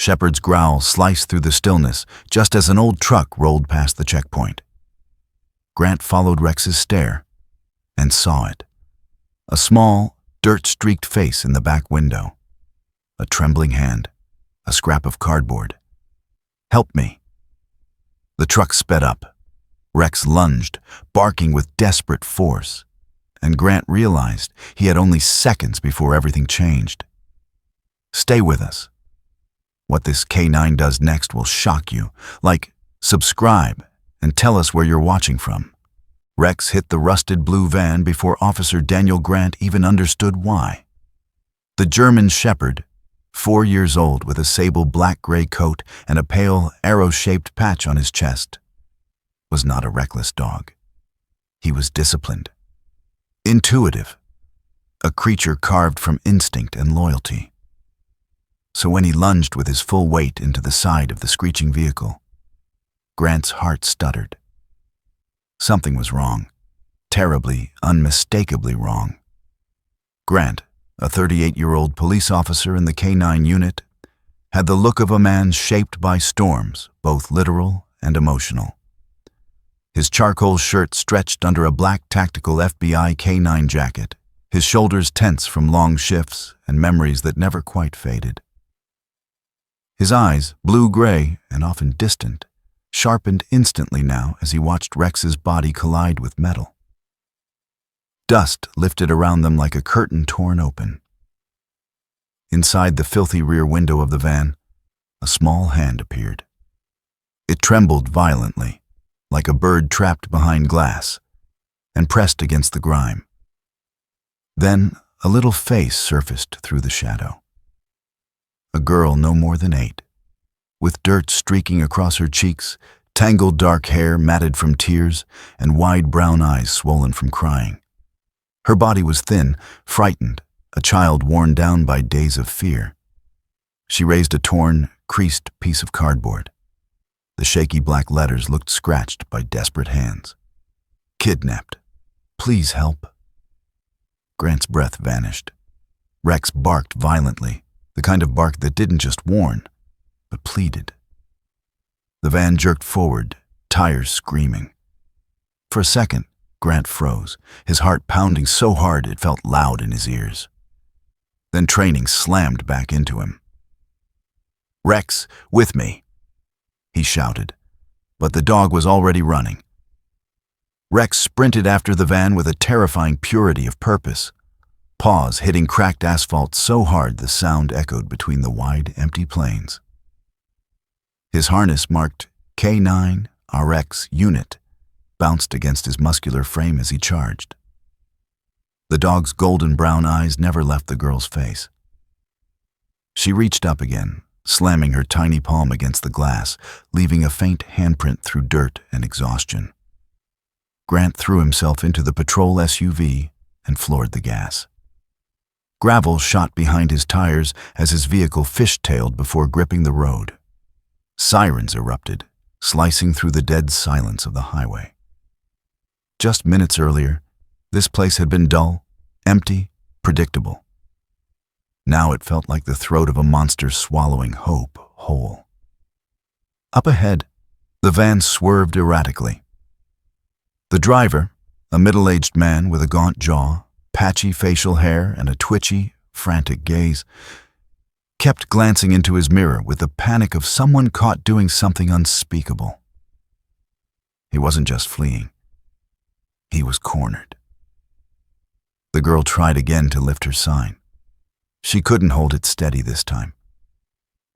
Shepard's growl sliced through the stillness just as an old truck rolled past the checkpoint. Grant followed Rex's stare and saw it. A small, dirt-streaked face in the back window. A trembling hand. A scrap of cardboard. "Help me." The truck sped up. Rex lunged, barking with desperate force, and Grant realized he had only seconds before everything changed. "Stay with us. What this K9 does next will shock you. Like, subscribe and tell us where you're watching from." Rex hit the rusted blue van before Officer Daniel Grant even understood why. The German Shepherd, 4 years old with a sable black-gray coat and a pale, arrow-shaped patch on his chest, was not a reckless dog. He was disciplined, intuitive, a creature carved from instinct and loyalty. So when he lunged with his full weight into the side of the screeching vehicle, Grant's heart stuttered. Something was wrong, terribly, unmistakably wrong. Grant, a 38-year-old police officer in the K9 unit, had the look of a man shaped by storms, both literal and emotional. His charcoal shirt stretched under a black tactical FBI K9 jacket, his shoulders tense from long shifts and memories that never quite faded. His eyes, blue-gray and often distant, sharpened instantly now as he watched Rex's body collide with metal. Dust lifted around them like a curtain torn open. Inside the filthy rear window of the van, a small hand appeared. It trembled violently, like a bird trapped behind glass, and pressed against the grime. Then a little face surfaced through the shadow. A girl no more than 8, with dirt streaking across her cheeks, tangled dark hair matted from tears, and wide brown eyes swollen from crying. Her body was thin, frightened, a child worn down by days of fear. She raised a torn, creased piece of cardboard. The shaky black letters looked scratched by desperate hands. "Kidnapped. Please help." Grant's breath vanished. Rex barked violently, the kind of bark that didn't just warn, but pleaded. The van jerked forward, tires screaming. For a second, Grant froze, his heart pounding so hard it felt loud in his ears. Then training slammed back into him. "Rex, with me," he shouted, but the dog was already running. Rex sprinted after the van with a terrifying purity of purpose, paws hitting cracked asphalt so hard the sound echoed between the wide, empty plains. His harness marked K9 RX Unit bounced against his muscular frame as he charged. The dog's golden brown eyes never left the girl's face. She reached up again, slamming her tiny palm against the glass, leaving a faint handprint through dirt and exhaustion. Grant threw himself into the patrol SUV and floored the gas. Gravel shot behind his tires as his vehicle fishtailed before gripping the road. Sirens erupted, slicing through the dead silence of the highway. Just minutes earlier, this place had been dull, empty, predictable. Now it felt like the throat of a monster swallowing hope whole. Up ahead, the van swerved erratically. The driver, a middle-aged man with a gaunt jaw, patchy facial hair, and a twitchy, frantic gaze, kept glancing into his mirror with the panic of someone caught doing something unspeakable. He wasn't just fleeing. He was cornered. The girl tried again to lift her sign. She couldn't hold it steady this time.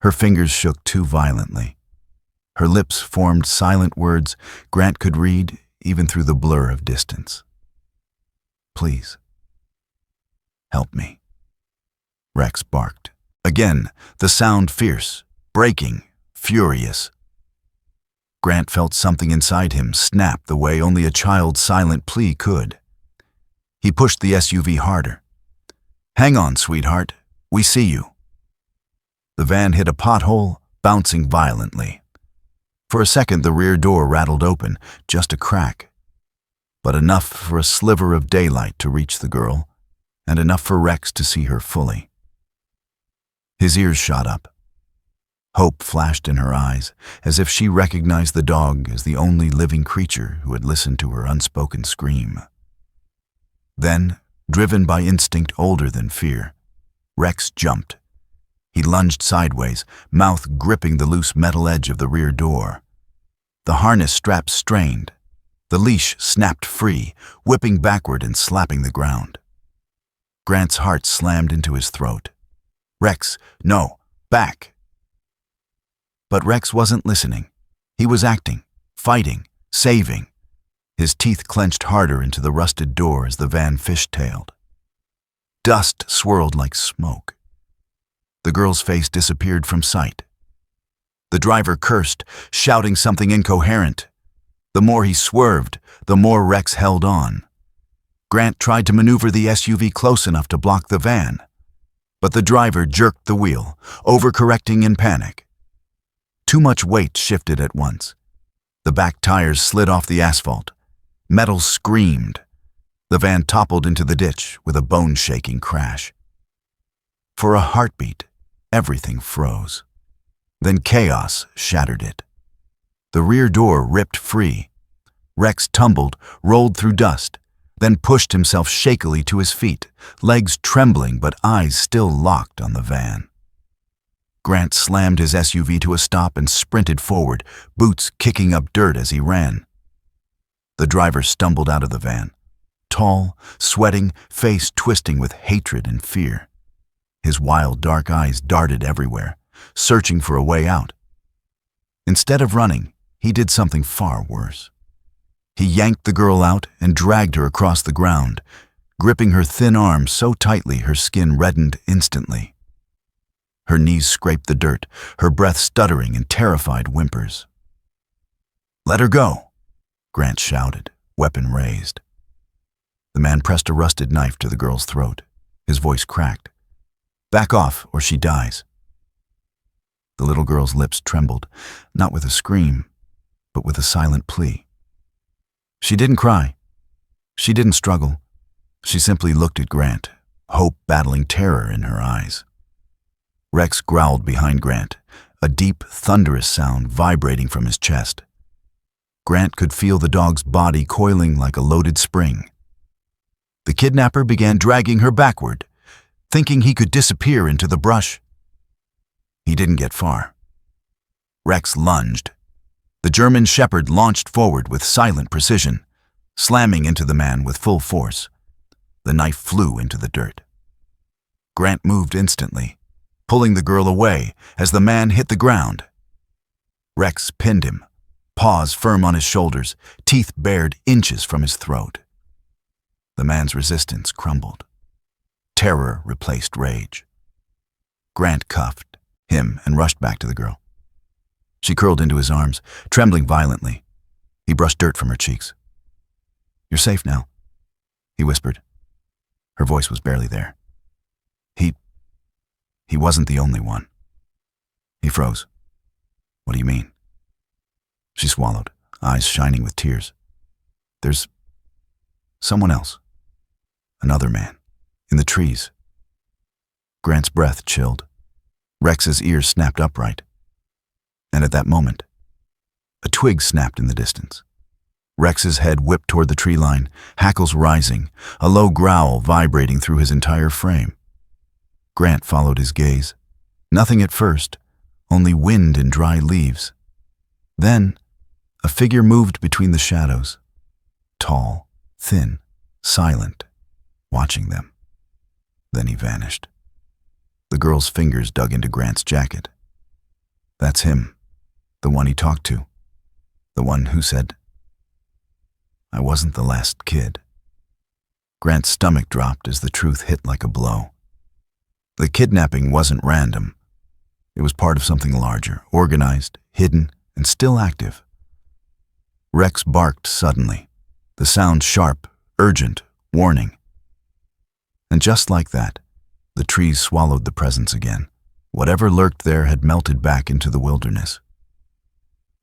Her fingers shook too violently. Her lips formed silent words Grant could read even through the blur of distance. "Please, help me," Rex barked. Again, the sound fierce, breaking, furious. Grant felt something inside him snap the way only a child's silent plea could. He pushed the SUV harder. "Hang on, sweetheart. We see you." The van hit a pothole, bouncing violently. For a second, the rear door rattled open, just a crack, but enough for a sliver of daylight to reach the girl, and enough for Rex to see her fully. His ears shot up. Hope flashed in her eyes, as if she recognized the dog as the only living creature who had listened to her unspoken scream. Then, driven by instinct older than fear, Rex jumped. He lunged sideways, mouth gripping the loose metal edge of the rear door. The harness straps strained. The leash snapped free, whipping backward and slapping the ground. Grant's heart slammed into his throat. "Rex, no, back!" But Rex wasn't listening. He was acting, fighting, saving. His teeth clenched harder into the rusted door as the van fishtailed. Dust swirled like smoke. The girl's face disappeared from sight. The driver cursed, shouting something incoherent. The more he swerved, the more Rex held on. Grant tried to maneuver the SUV close enough to block the van, but the driver jerked the wheel, overcorrecting in panic. Too much weight shifted at once. The back tires slid off the asphalt. Metal screamed. The van toppled into the ditch with a bone-shaking crash. For a heartbeat, everything froze. Then chaos shattered it. The rear door ripped free. Rex tumbled, rolled through dust, then pushed himself shakily to his feet, legs trembling but eyes still locked on the van. Grant slammed his SUV to a stop and sprinted forward, boots kicking up dirt as he ran. The driver stumbled out of the van, tall, sweating, face twisting with hatred and fear. His wild, dark eyes darted everywhere, searching for a way out. Instead of running, he did something far worse. He yanked the girl out and dragged her across the ground, gripping her thin arms so tightly her skin reddened instantly. Her knees scraped the dirt, her breath stuttering in terrified whimpers. "Let her go," Grant shouted, weapon raised. The man pressed a rusted knife to the girl's throat. His voice cracked. "Back off, or she dies." The little girl's lips trembled, not with a scream, but with a silent plea. She didn't cry. She didn't struggle. She simply looked at Grant, hope battling terror in her eyes. Rex growled behind Grant, a deep, thunderous sound vibrating from his chest. Grant could feel the dog's body coiling like a loaded spring. The kidnapper began dragging her backward, thinking he could disappear into the brush. He didn't get far. Rex lunged. The German shepherd launched forward with silent precision, slamming into the man with full force. The knife flew into the dirt. Grant moved instantly, pulling the girl away as the man hit the ground. Rex pinned him, paws firm on his shoulders, teeth bared inches from his throat. The man's resistance crumbled. Terror replaced rage. Grant cuffed him and rushed back to the girl. She curled into his arms, trembling violently. He brushed dirt from her cheeks. "You're safe now," he whispered. Her voice was barely there. He wasn't the only one. He froze. "What do you mean?" She swallowed, eyes shining with tears. "There's someone else. Another man. In the trees." Grant's breath chilled. Rex's ears snapped upright. And at that moment, a twig snapped in the distance. Rex's head whipped toward the tree line, hackles rising, a low growl vibrating through his entire frame. Grant followed his gaze. Nothing at first, only wind and dry leaves. Then, a figure moved between the shadows. Tall, thin, silent, watching them. Then he vanished. The girl's fingers dug into Grant's jacket. "That's him, the one he talked to. The one who said, 'I wasn't the last kid.'" Grant's stomach dropped as the truth hit like a blow. The kidnapping wasn't random. It was part of something larger, organized, hidden, and still active. Rex barked suddenly, the sound sharp, urgent, warning. And just like that, the trees swallowed the presence again. Whatever lurked there had melted back into the wilderness.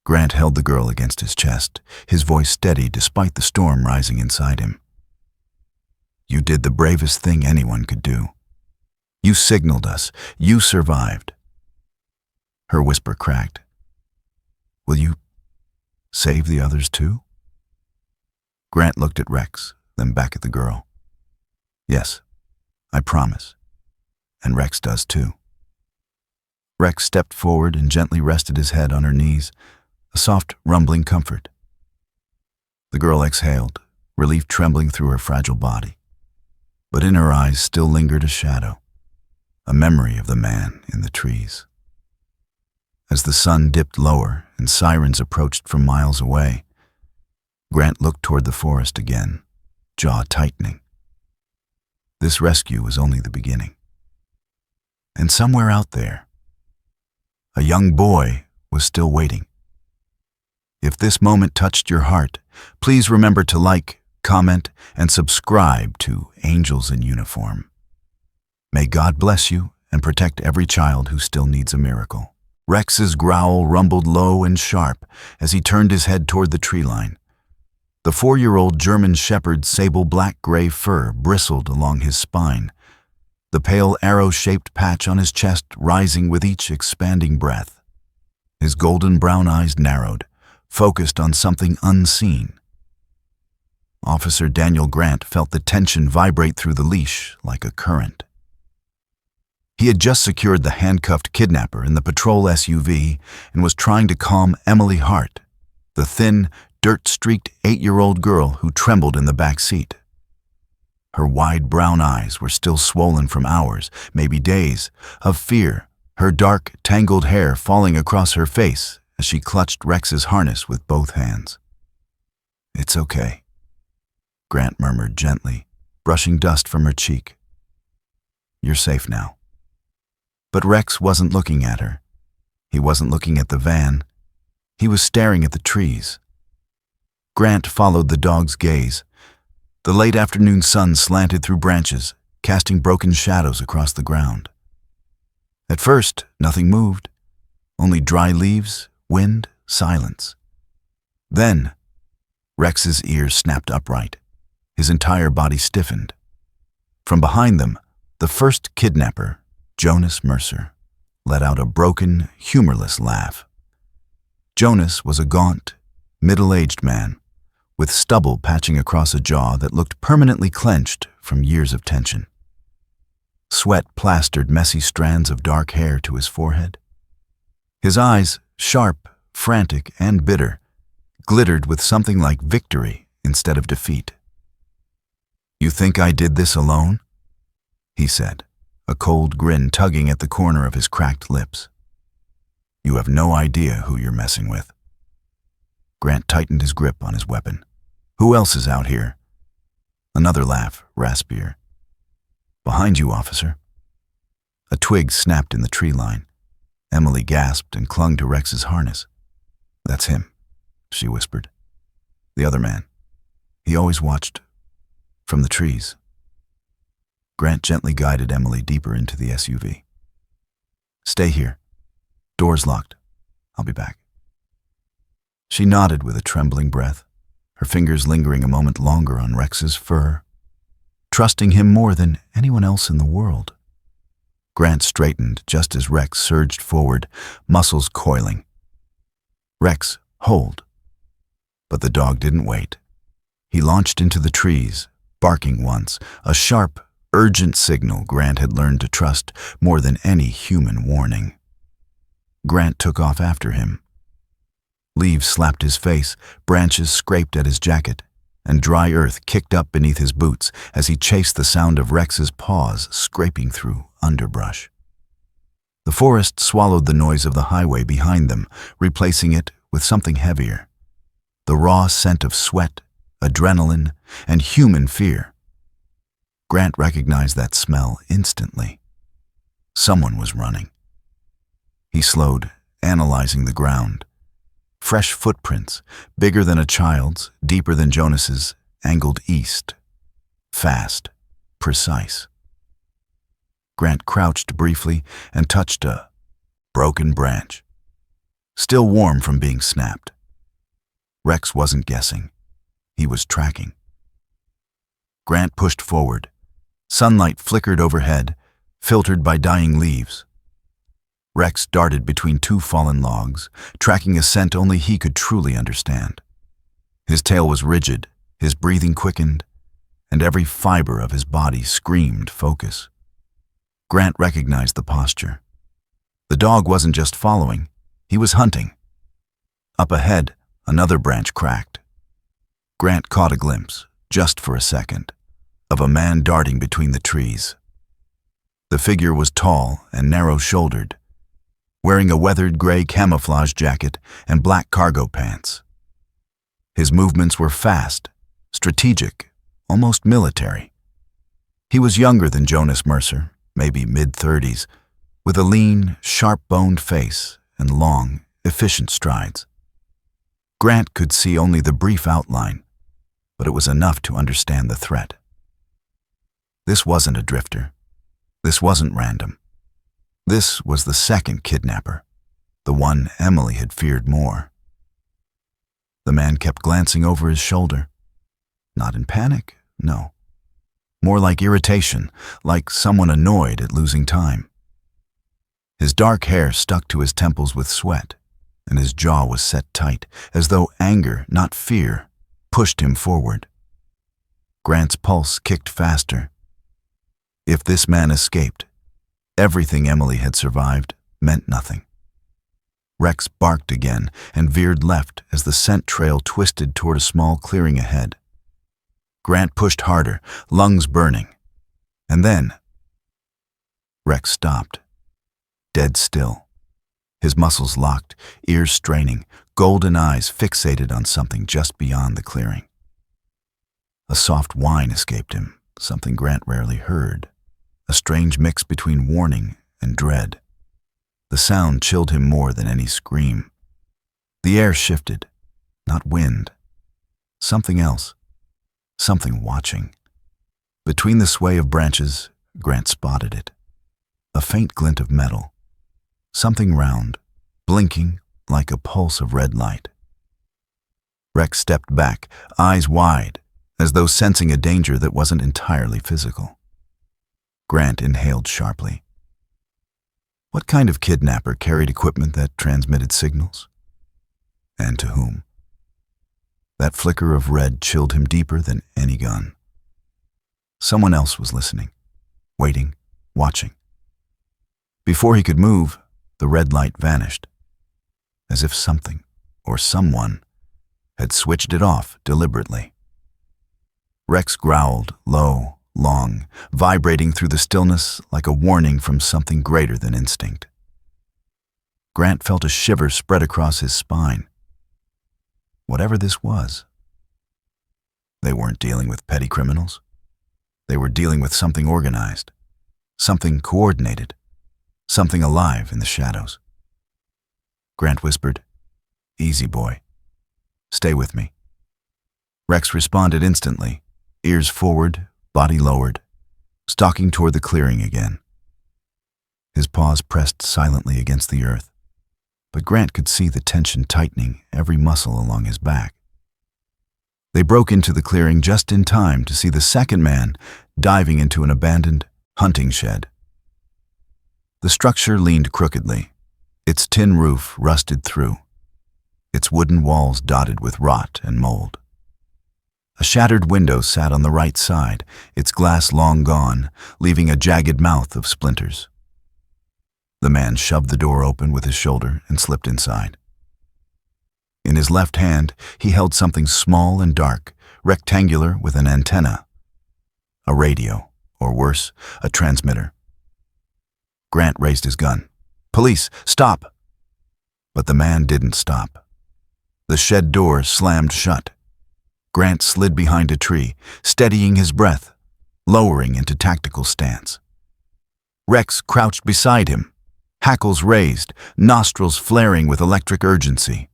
Grant held the girl against his chest, his voice steady despite the storm rising inside him. "You did the bravest thing anyone could do. You signaled us. You survived." Her whisper cracked. "Will you save the others too?" Grant looked at Rex, then back at the girl. "Yes, I promise. And Rex does too." Rex stepped forward and gently rested his head on her knees, a soft, rumbling comfort. The girl exhaled, relief trembling through her fragile body. But in her eyes still lingered a shadow, a memory of the man in the trees. As the sun dipped lower and sirens approached from miles away, Grant looked toward the forest again, jaw tightening. This rescue was only the beginning. And somewhere out there, a young boy was still waiting. If this moment touched your heart, please remember to like, comment, and subscribe to Angels in Uniform. May God bless you and protect every child who still needs a miracle. Rex's growl rumbled low and sharp as he turned his head toward the tree line. The 4-year-old German Shepherd's sable black-gray fur bristled along his spine, the pale arrow-shaped patch on his chest rising with each expanding breath. His golden brown eyes narrowed, focused on something unseen. Officer Daniel Grant felt the tension vibrate through the leash like a current. He had just secured the handcuffed kidnapper in the patrol SUV and was trying to calm Emily Hart, the thin, dirt-streaked 8-year-old girl who trembled in the back seat. Her wide brown eyes were still swollen from hours, maybe days, of fear, her dark, tangled hair falling across her face as she clutched Rex's harness with both hands. "It's okay," Grant murmured gently, brushing dust from her cheek. "You're safe now." But Rex wasn't looking at her. He wasn't looking at the van. He was staring at the trees. Grant followed the dog's gaze. The late afternoon sun slanted through branches, casting broken shadows across the ground. At first, nothing moved. Only dry leaves, wind, silence. Then, Rex's ears snapped upright. His entire body stiffened. From behind them, the first kidnapper, Jonas Mercer, let out a broken, humorless laugh. Jonas was a gaunt, middle-aged man, with stubble patching across a jaw that looked permanently clenched from years of tension. Sweat plastered messy strands of dark hair to his forehead. His eyes, sharp, frantic, and bitter, glittered with something like victory instead of defeat. "You think I did this alone?" he said, a cold grin tugging at the corner of his cracked lips. "You have no idea who you're messing with." Grant tightened his grip on his weapon. "Who else is out here?" Another laugh, raspier. "Behind you, officer." A twig snapped in the tree line. Emily gasped and clung to Rex's harness. "That's him," she whispered. "The other man. He always watched from the trees." Grant gently guided Emily deeper into the SUV. "Stay here. Door's locked. I'll be back." She nodded with a trembling breath, her fingers lingering a moment longer on Rex's fur, trusting him more than anyone else in the world. Grant straightened just as Rex surged forward, muscles coiling. "Rex, hold." But the dog didn't wait. He launched into the trees, barking once, a sharp, urgent signal Grant had learned to trust more than any human warning. Grant took off after him. Leaves slapped his face, branches scraped at his jacket, and dry earth kicked up beneath his boots as he chased the sound of Rex's paws scraping through underbrush. The forest swallowed the noise of the highway behind them, replacing it with something heavier. The raw scent of sweat, adrenaline, and human fear. Grant recognized that smell instantly. Someone was running. He slowed, analyzing the ground. Fresh footprints, bigger than a child's, deeper than Jonas's, angled east. Fast, precise. Grant crouched briefly and touched a broken branch, still warm from being snapped. Rex wasn't guessing. He was tracking. Grant pushed forward. Sunlight flickered overhead, filtered by dying leaves. Rex darted between two fallen logs, tracking a scent only he could truly understand. His tail was rigid, his breathing quickened, and every fiber of his body screamed focus. Grant recognized the posture. The dog wasn't just following, he was hunting. Up ahead, another branch cracked. Grant caught a glimpse, just for a second, of a man darting between the trees. The figure was tall and narrow-shouldered, wearing a weathered gray camouflage jacket and black cargo pants. His movements were fast, strategic, almost military. He was younger than Jonas Mercer, maybe mid-30s, with a lean, sharp-boned face and long, efficient strides. Grant could see only the brief outline, but it was enough to understand the threat. This wasn't a drifter. This wasn't random. This was the second kidnapper, the one Emily had feared more. The man kept glancing over his shoulder. Not in panic, no. More like irritation, like someone annoyed at losing time. His dark hair stuck to his temples with sweat, and his jaw was set tight, as though anger, not fear, pushed him forward. Grant's pulse kicked faster. If this man escaped, everything Emily had survived meant nothing. Rex barked again and veered left as the scent trail twisted toward a small clearing ahead. Grant pushed harder, lungs burning. And then Rex stopped, dead still. His muscles locked, ears straining, golden eyes fixated on something just beyond the clearing. A soft whine escaped him, something Grant rarely heard, a strange mix between warning and dread. The sound chilled him more than any scream. The air shifted, not wind. Something else, something watching. Between the sway of branches, Grant spotted it. A faint glint of metal. Something round, blinking like a pulse of red light. Rex stepped back, eyes wide, as though sensing a danger that wasn't entirely physical. Grant inhaled sharply. What kind of kidnapper carried equipment that transmitted signals? And to whom? That flicker of red chilled him deeper than any gun. Someone else was listening, waiting, watching. Before he could move, the red light vanished, as if something, or someone, had switched it off deliberately. Rex growled, low, long, vibrating through the stillness like a warning from something greater than instinct. Grant felt a shiver spread across his spine. Whatever this was, they weren't dealing with petty criminals. They were dealing with something organized, something coordinated, something alive in the shadows. Grant whispered, "Easy, boy. Stay with me." Rex responded instantly, ears forward, body lowered, stalking toward the clearing again. His paws pressed silently against the earth, but Grant could see the tension tightening every muscle along his back. They broke into the clearing just in time to see the second man diving into an abandoned hunting shed. The structure leaned crookedly, its tin roof rusted through, its wooden walls dotted with rot and mold. A shattered window sat on the right side, its glass long gone, leaving a jagged mouth of splinters. The man shoved the door open with his shoulder and slipped inside. In his left hand, he held something small and dark, rectangular with an antenna. A radio, or worse, a transmitter. Grant raised his gun. "Police, stop!" But the man didn't stop. The shed door slammed shut. Grant slid behind a tree, steadying his breath, lowering into tactical stance. Rex crouched beside him, hackles raised, nostrils flaring with electric urgency.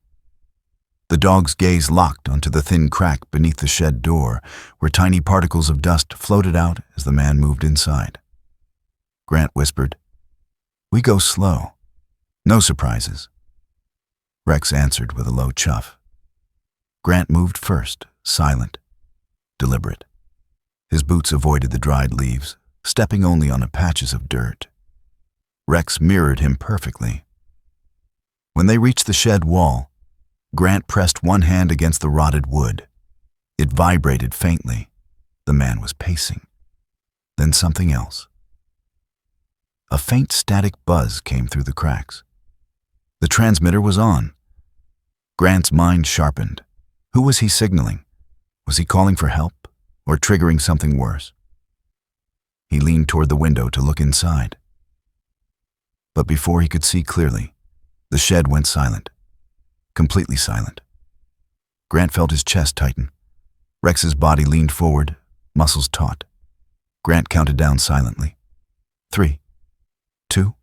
The dog's gaze locked onto the thin crack beneath the shed door, where tiny particles of dust floated out as the man moved inside. Grant whispered, "We go slow. No surprises." Rex answered with a low chuff. Grant moved first, silent, deliberate. His boots avoided the dried leaves, stepping only on patches of dirt. Rex mirrored him perfectly. When they reached the shed wall, Grant pressed one hand against the rotted wood. It vibrated faintly. The man was pacing. Then something else. A faint static buzz came through the cracks. The transmitter was on. Grant's mind sharpened. Who was he signaling? Was he calling for help or triggering something worse? He leaned toward the window to look inside. But before he could see clearly, the shed went silent. Completely silent. Grant felt his chest tighten. Rex's body leaned forward, muscles taut. Grant counted down silently. 3, 2,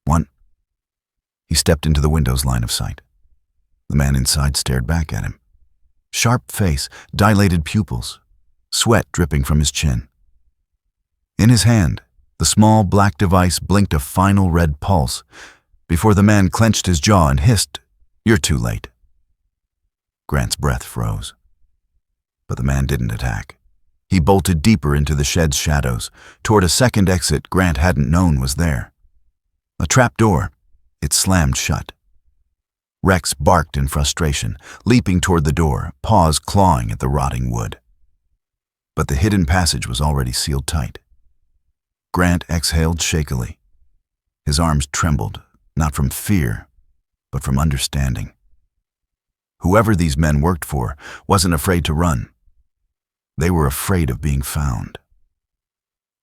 1. He stepped into the window's line of sight. The man inside stared back at him. Sharp face, dilated pupils, sweat dripping from his chin. In his hand, the small black device blinked a final red pulse before the man clenched his jaw and hissed, "You're too late." Grant's breath froze. But the man didn't attack. He bolted deeper into the shed's shadows, toward a second exit Grant hadn't known was there. A trap door. It slammed shut. Rex barked in frustration, leaping toward the door, paws clawing at the rotting wood. But the hidden passage was already sealed tight. Grant exhaled shakily. His arms trembled, not from fear, but from understanding. Whoever these men worked for wasn't afraid to run. They were afraid of being found.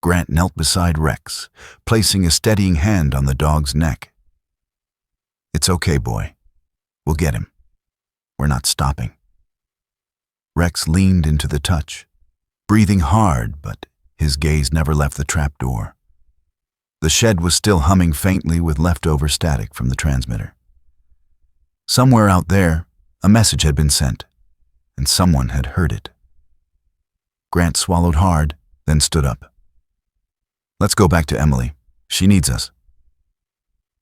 Grant knelt beside Rex, placing a steadying hand on the dog's neck. "It's okay, boy. We'll get him. We're not stopping." Rex leaned into the touch, breathing hard, but his gaze never left the trap door. The shed was still humming faintly with leftover static from the transmitter. Somewhere out there, a message had been sent, and someone had heard it. Grant swallowed hard, then stood up. "Let's go back to Emily. She needs us."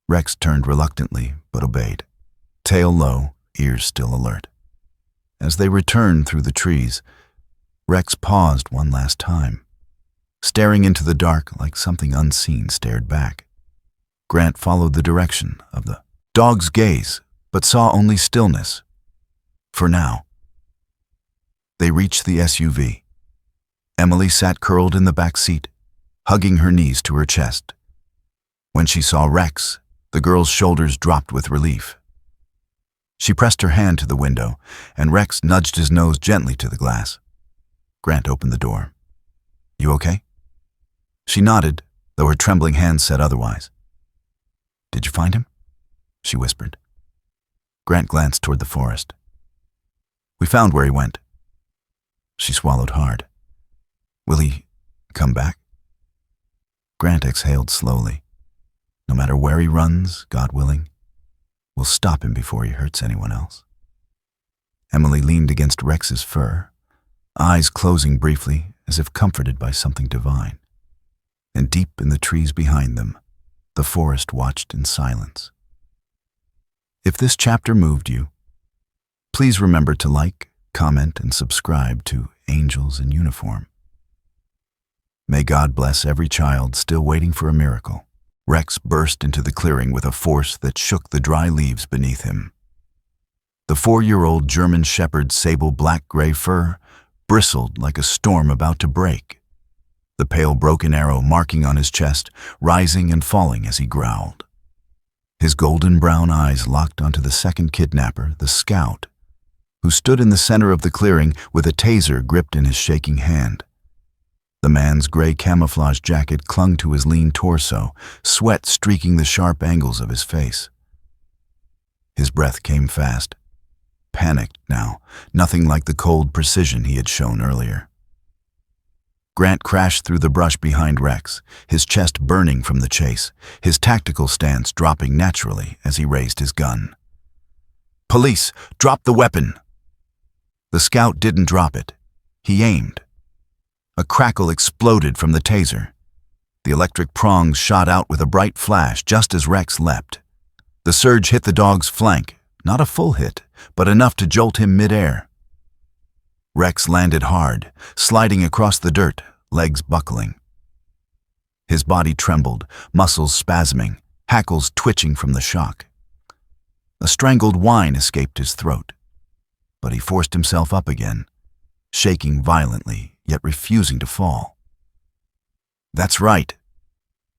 Rex turned reluctantly, but obeyed, tail low, ears still alert. As they returned through the trees, Rex paused one last time, staring into the dark like something unseen stared back. Grant followed the direction of the dog's gaze, but saw only stillness. For now. They reached the SUV. Emily sat curled in the back seat, hugging her knees to her chest. When she saw Rex, the girl's shoulders dropped with relief. She pressed her hand to the window, and Rex nudged his nose gently to the glass. Grant opened the door. "You okay?" She nodded, though her trembling hands said otherwise. "Did you find him?" she whispered. Grant glanced toward the forest. "We found where he went." She swallowed hard. "Will he come back?" Grant exhaled slowly. "No matter where he runs, God willing, we'll stop him before he hurts anyone else." Emily leaned against Rex's fur, eyes closing briefly as if comforted by something divine. And deep in the trees behind them, the forest watched in silence. If this chapter moved you, please remember to like, comment, and subscribe to Angels in Uniform. May God bless every child still waiting for a miracle. Rex burst into the clearing with a force that shook the dry leaves beneath him. The 4-year-old German Shepherd's sable black-gray fur bristled like a storm about to break, the pale broken arrow marking on his chest, rising and falling as he growled. His golden brown eyes locked onto the second kidnapper, the Scout, who stood in the center of the clearing with a taser gripped in his shaking hand. The man's gray camouflage jacket clung to his lean torso, sweat streaking the sharp angles of his face. His breath came fast. Panicked now, nothing like the cold precision he had shown earlier. Grant crashed through the brush behind Rex, his chest burning from the chase, his tactical stance dropping naturally as he raised his gun. "Police, drop the weapon!" The Scout didn't drop it. He aimed. A crackle exploded from the taser. The electric prongs shot out with a bright flash just as Rex leapt. The surge hit the dog's flank, not a full hit, but enough to jolt him midair. Rex landed hard, sliding across the dirt, legs buckling. His body trembled, muscles spasming, hackles twitching from the shock. A strangled whine escaped his throat, but he forced himself up again, shaking violently, yet refusing to fall. "That's right,"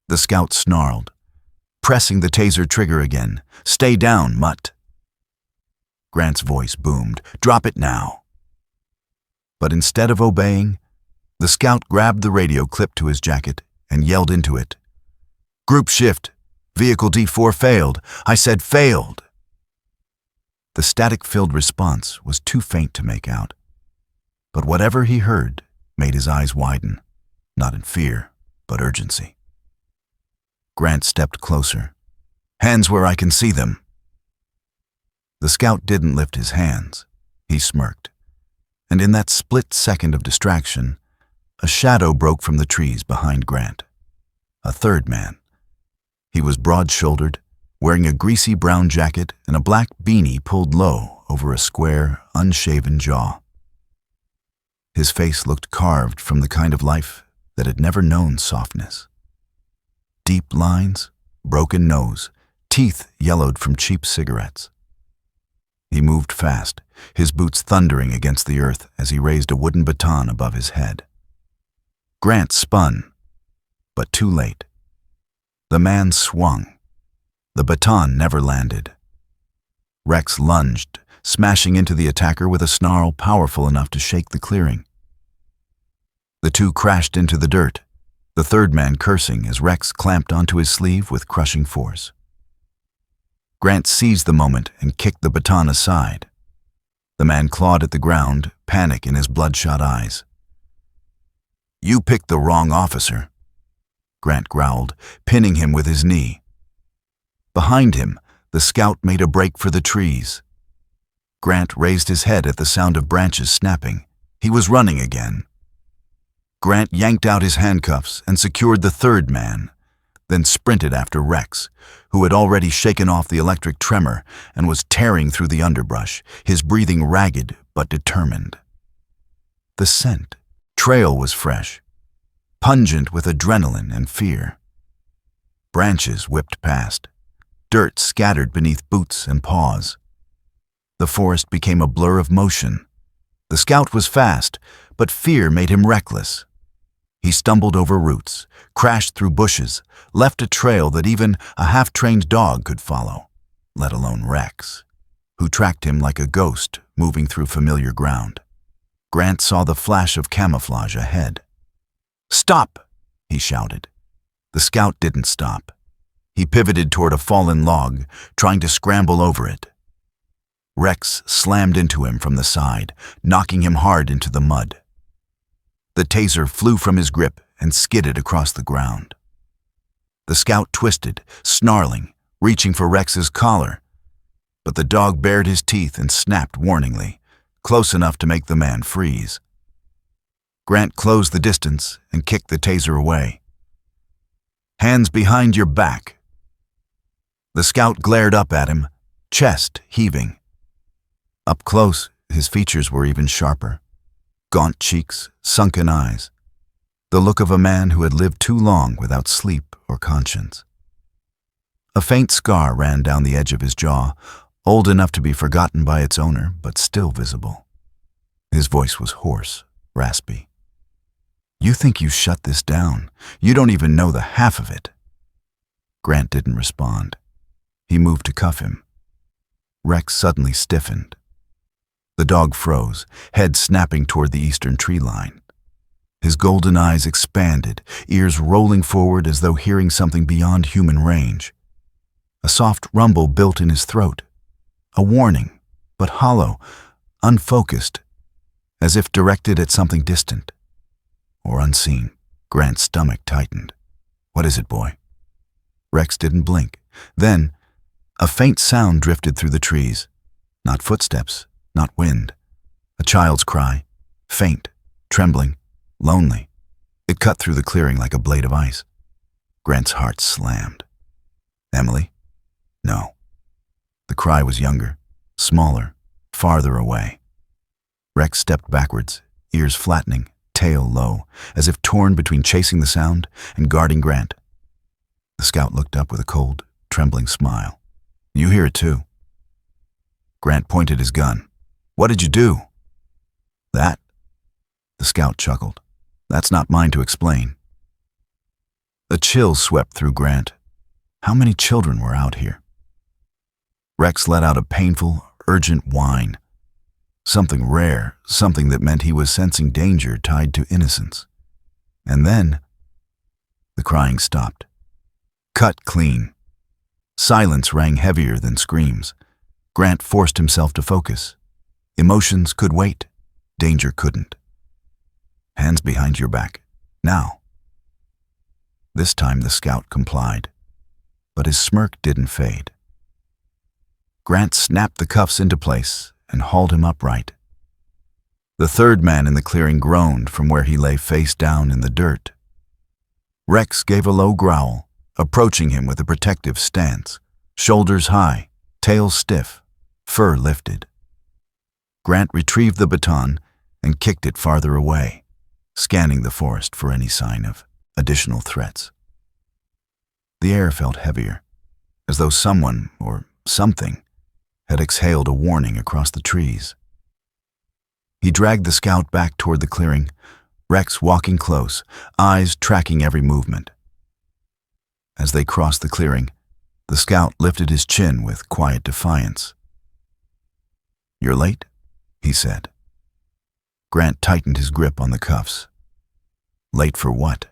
the scout snarled, pressing the taser trigger again. "Stay down, mutt." Grant's voice boomed, "Drop it now." But instead of obeying, the scout grabbed the radio clipped to his jacket and yelled into it. "Group shift. Vehicle D4 failed. I said failed." The static-filled response was too faint to make out, but whatever he heard made his eyes widen, not in fear, but urgency. Grant stepped closer. "Hands where I can see them." The scout didn't lift his hands. He smirked. And in that split second of distraction, a shadow broke from the trees behind Grant. A third man. He was broad-shouldered, wearing a greasy brown jacket and a black beanie pulled low over a square, unshaven jaw. His face looked carved from the kind of life that had never known softness. Deep lines, broken nose, teeth yellowed from cheap cigarettes. He moved fast, his boots thundering against the earth as he raised a wooden baton above his head. Grant spun, but too late. The man swung. The baton never landed. Rex lunged, smashing into the attacker with a snarl powerful enough to shake the clearing. The two crashed into the dirt, the third man cursing as Rex clamped onto his sleeve with crushing force. Grant seized the moment and kicked the baton aside. The man clawed at the ground, panic in his bloodshot eyes. "You picked the wrong officer," Grant growled, pinning him with his knee. Behind him, the scout made a break for the trees. Grant raised his head at the sound of branches snapping. He was running again. Grant yanked out his handcuffs and secured the third man, then sprinted after Rex, who had already shaken off the electric tremor and was tearing through the underbrush, his breathing ragged but determined. The scent, trail was fresh, pungent with adrenaline and fear. Branches whipped past, dirt scattered beneath boots and paws. The forest became a blur of motion. The scout was fast, but fear made him reckless. He stumbled over roots, crashed through bushes, left a trail that even a half-trained dog could follow, let alone Rex, who tracked him like a ghost moving through familiar ground. Grant saw the flash of camouflage ahead. "Stop!" he shouted. The scout didn't stop. He pivoted toward a fallen log, trying to scramble over it. Rex slammed into him from the side, knocking him hard into the mud. The taser flew from his grip and skidded across the ground. The scout twisted, snarling, reaching for Rex's collar, but the dog bared his teeth and snapped warningly, close enough to make the man freeze. Grant closed the distance and kicked the taser away. "Hands behind your back." The scout glared up at him, chest heaving. Up close, his features were even sharper. Gaunt cheeks, sunken eyes. The look of a man who had lived too long without sleep or conscience. A faint scar ran down the edge of his jaw, old enough to be forgotten by its owner, but still visible. His voice was hoarse, raspy. "You think you shut this down. You don't even know the half of it." Grant didn't respond. He moved to cuff him. Rex suddenly stiffened. The dog froze, head snapping toward the eastern tree line. His golden eyes expanded, ears rolling forward as though hearing something beyond human range. A soft rumble built in his throat. A warning, but hollow, unfocused, as if directed at something distant or unseen. Grant's stomach tightened. "What is it, boy?" Rex didn't blink. Then, a faint sound drifted through the trees. Not footsteps, not wind. A child's cry, faint, trembling, lonely. It cut through the clearing like a blade of ice. Grant's heart slammed. Emily? No. The cry was younger, smaller, farther away. Rex stepped backwards, ears flattening, tail low, as if torn between chasing the sound and guarding Grant. The scout looked up with a cold, trembling smile. "You hear it too." Grant pointed his gun. "What did you do?" "That?" The scout chuckled. "That's not mine to explain." A chill swept through Grant. How many children were out here? Rex let out a painful, urgent whine. Something rare, something that meant he was sensing danger tied to innocence. And then, the crying stopped. Cut clean. Silence rang heavier than screams. Grant forced himself to focus. Emotions could wait. Danger couldn't. "Hands behind your back. Now." This time the scout complied, but his smirk didn't fade. Grant snapped the cuffs into place and hauled him upright. The third man in the clearing groaned from where he lay face down in the dirt. Rex gave a low growl, approaching him with a protective stance, shoulders high, tail stiff, fur lifted. Grant retrieved the baton and kicked it farther away, scanning the forest for any sign of additional threats. The air felt heavier, as though someone, or something, had exhaled a warning across the trees. He dragged the scout back toward the clearing, Rex walking close, eyes tracking every movement. As they crossed the clearing, the scout lifted his chin with quiet defiance. "You're late?" he said. Grant tightened his grip on the cuffs. "Late for what?"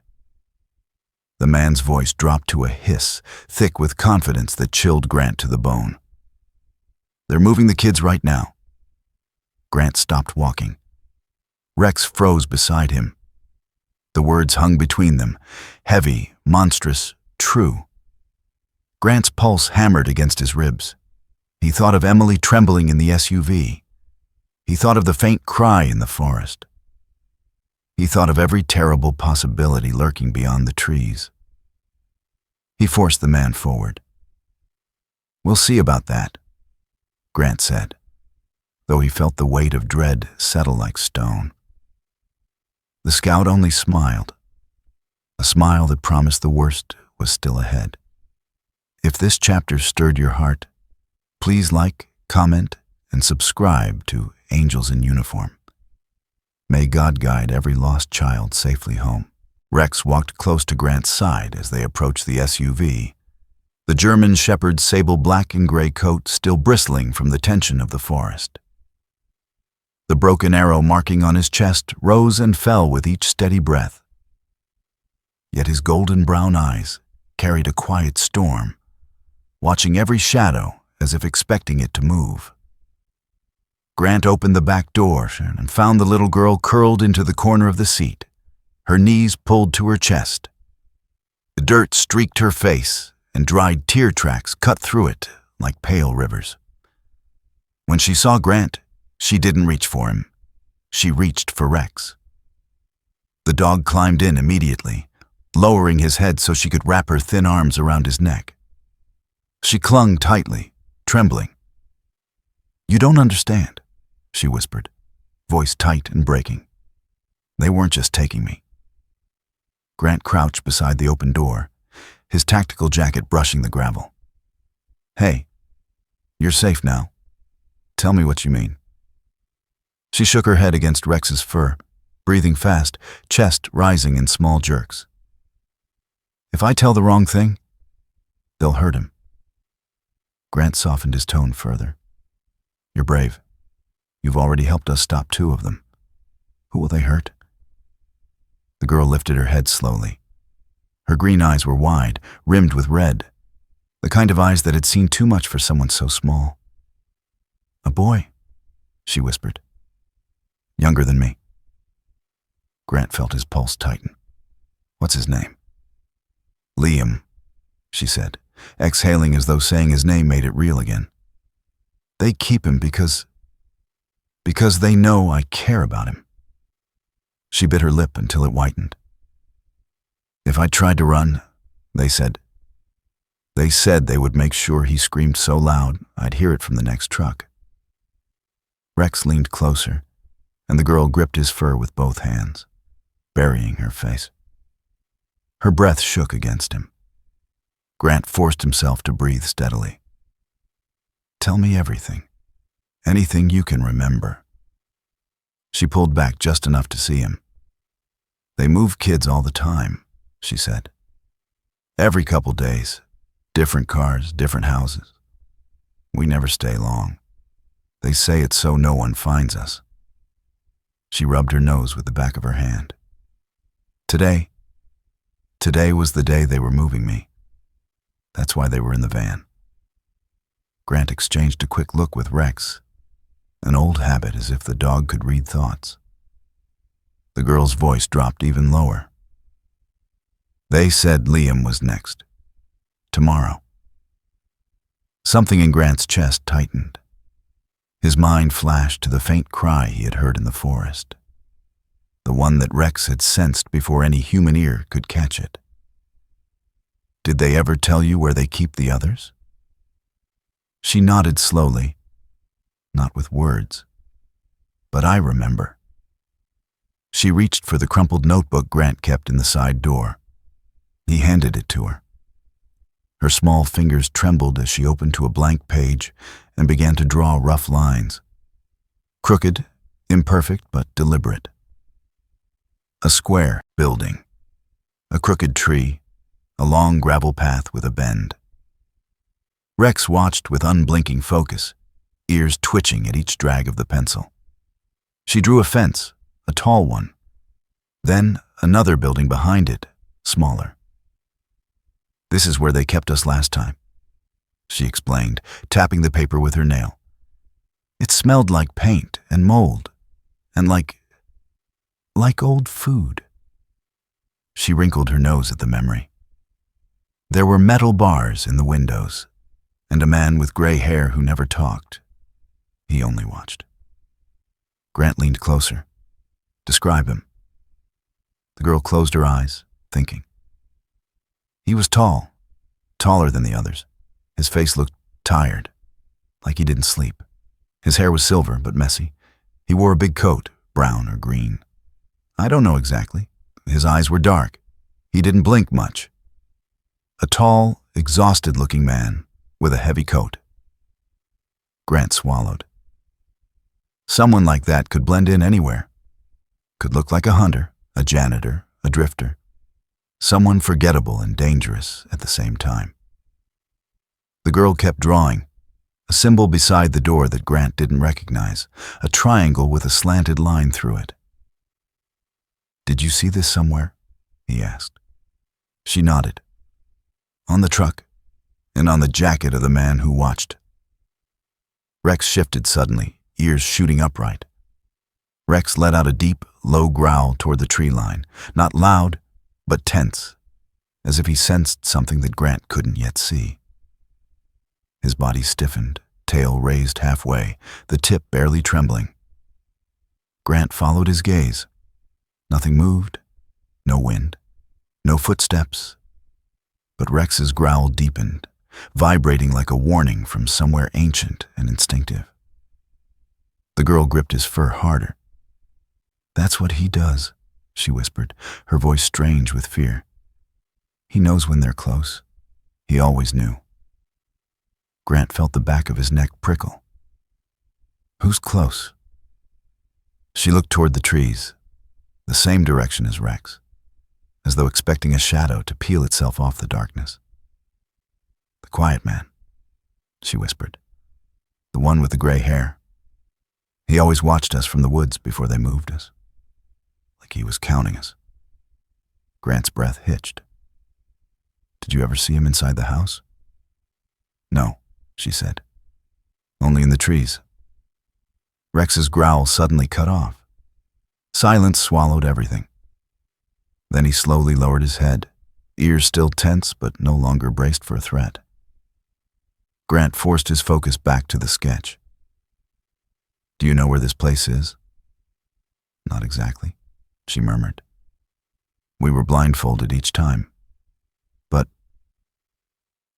The man's voice dropped to a hiss, thick with confidence that chilled Grant to the bone. "They're moving the kids right now." Grant stopped walking. Rex froze beside him. The words hung between them, heavy, monstrous, true. Grant's pulse hammered against his ribs. He thought of Emily trembling in the SUV. He thought of the faint cry in the forest. He thought of every terrible possibility lurking beyond the trees. He forced the man forward. "We'll see about that," Grant said, though he felt the weight of dread settle like stone. The scout only smiled, a smile that promised the worst was still ahead. If this chapter stirred your heart, please like, comment, and subscribe to Angels in Uniform. May God guide every lost child safely home. Rex walked close to Grant's side as they approached the SUV, the German Shepherd's sable black and gray coat still bristling from the tension of the forest. The broken arrow marking on his chest rose and fell with each steady breath. Yet his golden brown eyes carried a quiet storm, watching every shadow as if expecting it to move. Grant opened the back door and found the little girl curled into the corner of the seat, her knees pulled to her chest. The dirt streaked her face, and dried tear tracks cut through it like pale rivers. When she saw Grant, she didn't reach for him. She reached for Rex. The dog climbed in immediately, lowering his head so she could wrap her thin arms around his neck. She clung tightly, trembling. "You don't understand," she whispered, voice tight and breaking. "They weren't just taking me." Grant crouched beside the open door, his tactical jacket brushing the gravel. "Hey, you're safe now. Tell me what you mean." She shook her head against Rex's fur, breathing fast, chest rising in small jerks. "If I tell the wrong thing, they'll hurt him." Grant softened his tone further. "You're brave. You've already helped us stop 2 of them. Who will they hurt?" The girl lifted her head slowly. Her green eyes were wide, rimmed with red, the kind of eyes that had seen too much for someone so small. "A boy," she whispered. "Younger than me." Grant felt his pulse tighten. "What's his name?" "Liam," she said, exhaling as though saying his name made it real again. "They keep him because they know I care about him." She bit her lip until it whitened. "If I tried to run," they said they would make sure he screamed so loud I'd hear it from the next truck. Rex leaned closer, and the girl gripped his fur with both hands. burying her face. Her breath shook against him. Grant forced himself to breathe steadily. "Tell me everything. Anything you can remember." She pulled back just enough to see him. "They move kids all the time," she said. "Every couple days. Different cars, different houses. We never stay long. They say it's so no one finds us." She rubbed her nose with the back of her hand. Today was the day they were moving me. That's why they were in the van." Grant exchanged a quick look with Rex, an old habit, as if the dog could read thoughts. The girl's voice dropped even lower. "They said Liam was next. Tomorrow." Something in Grant's chest tightened. His mind flashed to the faint cry he had heard in the forest, the one that Rex had sensed before any human ear could catch it. "Did they ever tell you where they keep the others?" She nodded slowly, not with words. "But I remember." She reached for the crumpled notebook Grant kept in the side door. He handed it to her. Her small fingers trembled as she opened to a blank page and began to draw rough lines. Crooked, imperfect, but deliberate. A square building, a crooked tree, a long gravel path with a bend. Rex watched with unblinking focus, ears twitching at each drag of the pencil. She drew a fence, a tall one. Then another building behind it, smaller. "This is where they kept us last time," she explained, tapping the paper with her nail. "It smelled like paint and mold, and like old food." She wrinkled her nose at the memory. There were metal bars in the windows, and a man with gray hair who never talked. He only watched. Grant leaned closer. "Describe him." The girl closed her eyes, thinking. He was tall, taller than the others. His face looked tired, like he didn't sleep. His hair was silver, but messy. He wore a big coat, brown or green. I don't know exactly. His eyes were dark. He didn't blink much. A tall, exhausted-looking man with a heavy coat. Grant swallowed. Someone like that could blend in anywhere. Could look like a hunter, a janitor, a drifter. Someone forgettable and dangerous at the same time. The girl kept drawing, a symbol beside the door that Grant didn't recognize, a triangle with a slanted line through it. "Did you see this somewhere?" he asked. She nodded. "On the truck, and on the jacket of the man who watched." Rex shifted suddenly, ears shooting upright. Rex let out a deep, low growl toward the tree line, not loud, but tense, as if he sensed something that Grant couldn't yet see. His body stiffened, tail raised halfway, the tip barely trembling. Grant followed his gaze. Nothing moved, no wind, no footsteps. But Rex's growl deepened, vibrating like a warning from somewhere ancient and instinctive. The girl gripped his fur harder. "That's what he does," she whispered, her voice strange with fear. "He knows when they're close. He always knew." Grant felt the back of his neck prickle. "Who's close?" She looked toward the trees, the same direction as Rex, as though expecting a shadow to peel itself off the darkness. "The quiet man," she whispered. "The one with the gray hair. He always watched us from the woods before they moved us. Like he was counting us." Grant's breath hitched. "Did you ever see him inside the house?" "No," she said. "Only in the trees." Rex's growl suddenly cut off. Silence swallowed everything. Then he slowly lowered his head, ears still tense but no longer braced for a threat. Grant forced his focus back to the sketch. "Do you know where this place is?" "Not exactly," she murmured. "We were blindfolded each time. But..."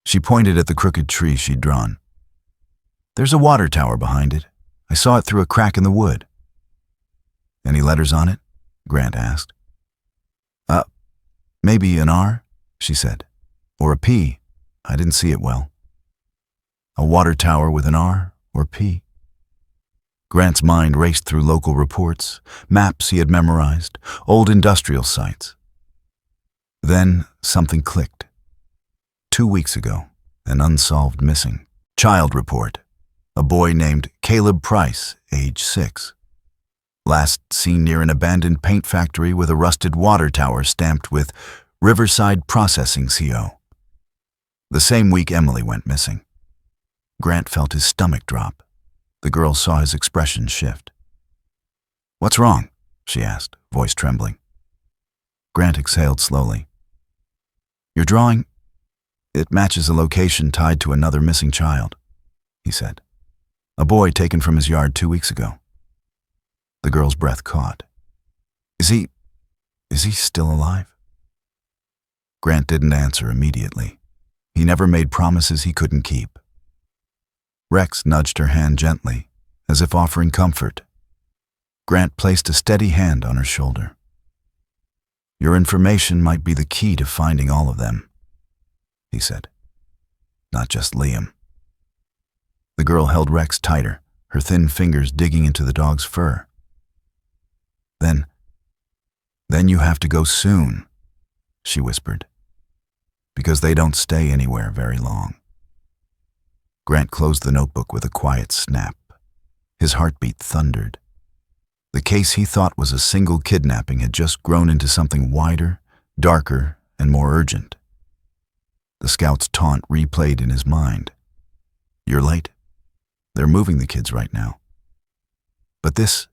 She pointed at the crooked tree she'd drawn. "There's a water tower behind it. I saw it through a crack in the wood." "Any letters on it?" Grant asked. Uh, Maybe an R, she said. Or a P. I didn't see it well. A water tower with an R or P? Grant's mind raced through local reports, maps he had memorized, old industrial sites. Then something clicked. 2 weeks ago, an unsolved missing child report. A boy named Caleb Price, age 6. Last seen near an abandoned paint factory with a rusted water tower stamped with Riverside Processing CO. The same week Emily went missing. Grant felt his stomach drop. The girl saw his expression shift. "What's wrong?" she asked, voice trembling. Grant exhaled slowly. "Your drawing, it matches a location tied to another missing child," he said. "A boy taken from his yard 2 weeks ago." The girl's breath caught. Is he still alive?" Grant didn't answer immediately. He never made promises he couldn't keep. Rex nudged her hand gently, as if offering comfort. Grant placed a steady hand on her shoulder. "Your information might be the key to finding all of them," he said. "Not just Liam." The girl held Rex tighter, her thin fingers digging into the dog's fur. Then you have to go soon," she whispered, "because they don't stay anywhere very long." Grant closed the notebook with a quiet snap. His heartbeat thundered. The case he thought was a single kidnapping had just grown into something wider, darker, and more urgent. The scout's taunt replayed in his mind. "You're late. They're moving the kids right now." But this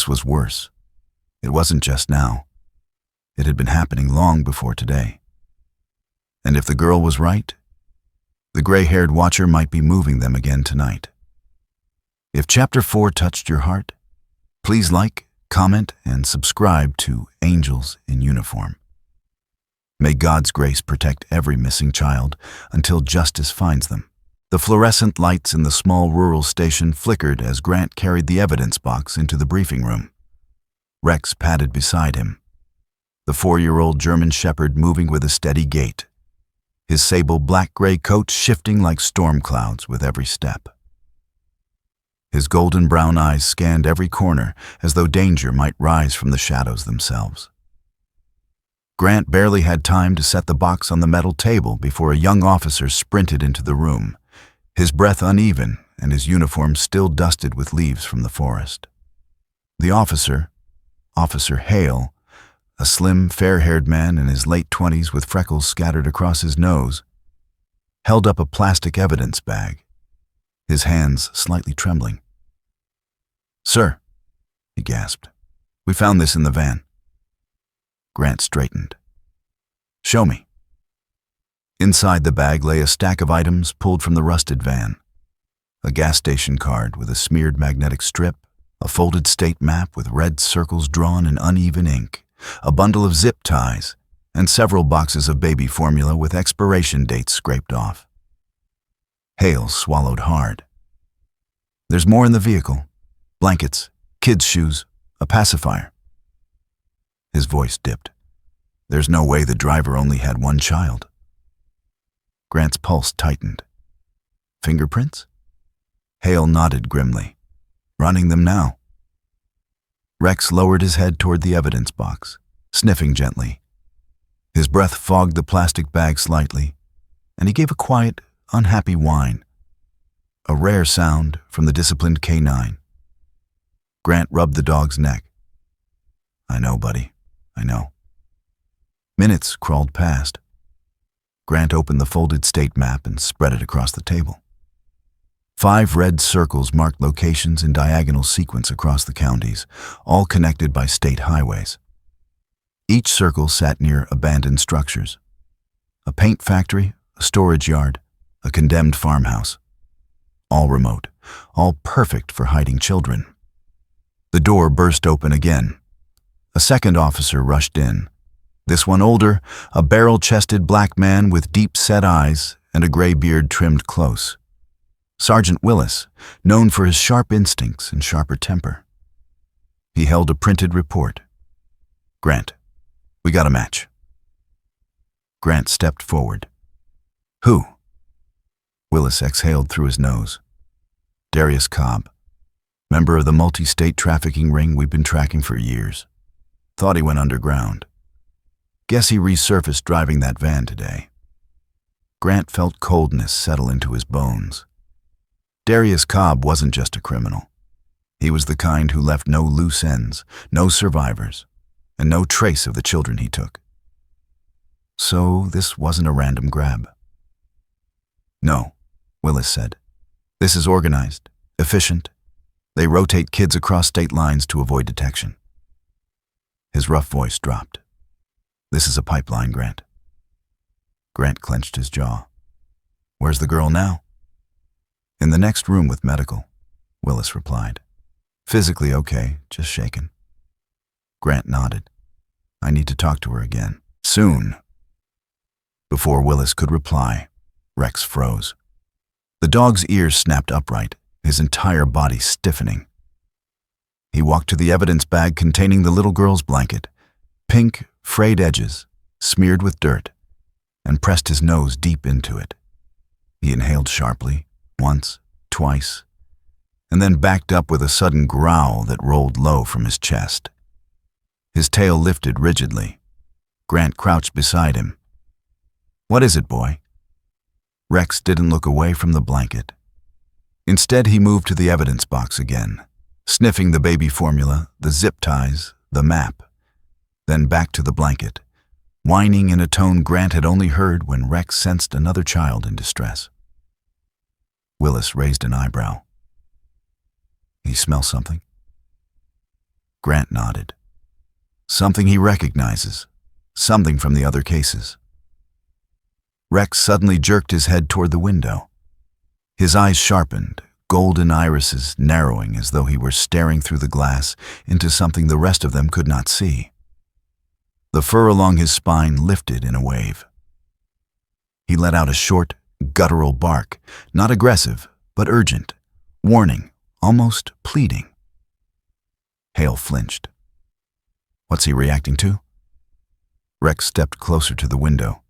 was worse. It wasn't just now. It had been happening long before today. And if the girl was right, the gray-haired watcher might be moving them again tonight. If Chapter 4 touched your heart, please like, comment, and subscribe to Angels in Uniform. May God's grace protect every missing child until justice finds them. The fluorescent lights in the small rural station flickered as Grant carried the evidence box into the briefing room. Rex padded beside him, the 4-year-old German shepherd moving with a steady gait, his sable black-gray coat shifting like storm clouds with every step. His golden-brown eyes scanned every corner as though danger might rise from the shadows themselves. Grant barely had time to set the box on the metal table before a young officer sprinted into the room, his breath uneven and his uniform still dusted with leaves from the forest. The officer, Officer Hale, a slim, fair-haired man in his late 20s with freckles scattered across his nose, held up a plastic evidence bag, his hands slightly trembling. "Sir," he gasped, "we found this in the van." Grant straightened. "Show me." Inside the bag lay a stack of items pulled from the rusted van. A gas station card with a smeared magnetic strip, a folded state map with red circles drawn in uneven ink, a bundle of zip ties, and several boxes of baby formula with expiration dates scraped off. Hale swallowed hard. "There's more in the vehicle. Blankets, kids' shoes, a pacifier." His voice dipped. "There's no way the driver only had one child." Grant's pulse tightened. "Fingerprints?" Hale nodded grimly. "Running them now." Rex lowered his head toward the evidence box, sniffing gently. His breath fogged the plastic bag slightly, and he gave a quiet, unhappy whine, a rare sound from the disciplined K9. Grant rubbed the dog's neck. "I know, buddy, I know." Minutes crawled past. Grant opened the folded state map and spread it across the table. 5 red circles marked locations in diagonal sequence across the counties, all connected by state highways. Each circle sat near abandoned structures. A paint factory, a storage yard, a condemned farmhouse. All remote, all perfect for hiding children. The door burst open again. A second officer rushed in. This one older, a barrel-chested black man with deep-set eyes and a gray beard trimmed close. Sergeant Willis, known for his sharp instincts and sharper temper. He held a printed report. "Grant, We got a match. Grant stepped forward. Who? Willis exhaled through his nose. Darius Cobb, member of the multi-state trafficking ring we've been tracking for years. Thought he went underground. Guess he resurfaced driving that van today. Grant felt coldness settle into his bones. Darius Cobb wasn't just a criminal. He was the kind who left no loose ends, no survivors, and no trace of the children he took. So this wasn't a random grab. No, Willis said. This is organized, efficient. They rotate kids across state lines to avoid detection. His rough voice dropped. This is a pipeline, Grant. Grant clenched his jaw. Where's the girl now? In the next room with medical, Willis replied. Physically okay, just shaken. Grant nodded. I need to talk to her again. Soon. Before Willis could reply, Rex froze. The dog's ears snapped upright, his entire body stiffening. He walked to the evidence bag containing the little girl's blanket, pink, frayed edges, smeared with dirt, and pressed his nose deep into it. He inhaled sharply, once, twice, and then backed up with a sudden growl that rolled low from his chest. His tail lifted rigidly. Grant crouched beside him. What is it, boy? Rex didn't look away from the blanket. Instead, he moved to the evidence box again, sniffing the baby formula, the zip ties, the map, then back to the blanket, whining in a tone Grant had only heard when Rex sensed another child in distress. Willis raised an eyebrow. You smell something? Grant nodded. Something he recognizes, something from the other cases. Rex suddenly jerked his head toward the window. His eyes sharpened, golden irises narrowing as though he were staring through the glass into something the rest of them could not see. The fur along his spine lifted in a wave. He let out a short, guttural bark, not aggressive, but urgent, warning, almost pleading. Hale flinched. What's he reacting to? Rex stepped closer to the window,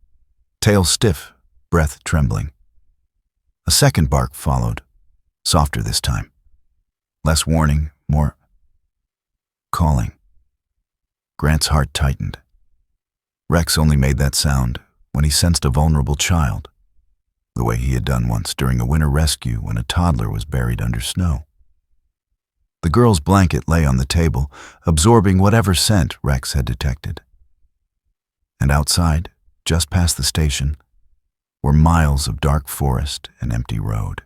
tail stiff, breath trembling. A second bark followed, softer this time. Less warning, more calling. Grant's heart tightened. Rex only made that sound when he sensed a vulnerable child, the way he had done once during a winter rescue when a toddler was buried under snow. The girl's blanket lay on the table, absorbing whatever scent Rex had detected. And outside, just past the station, were miles of dark forest and empty road.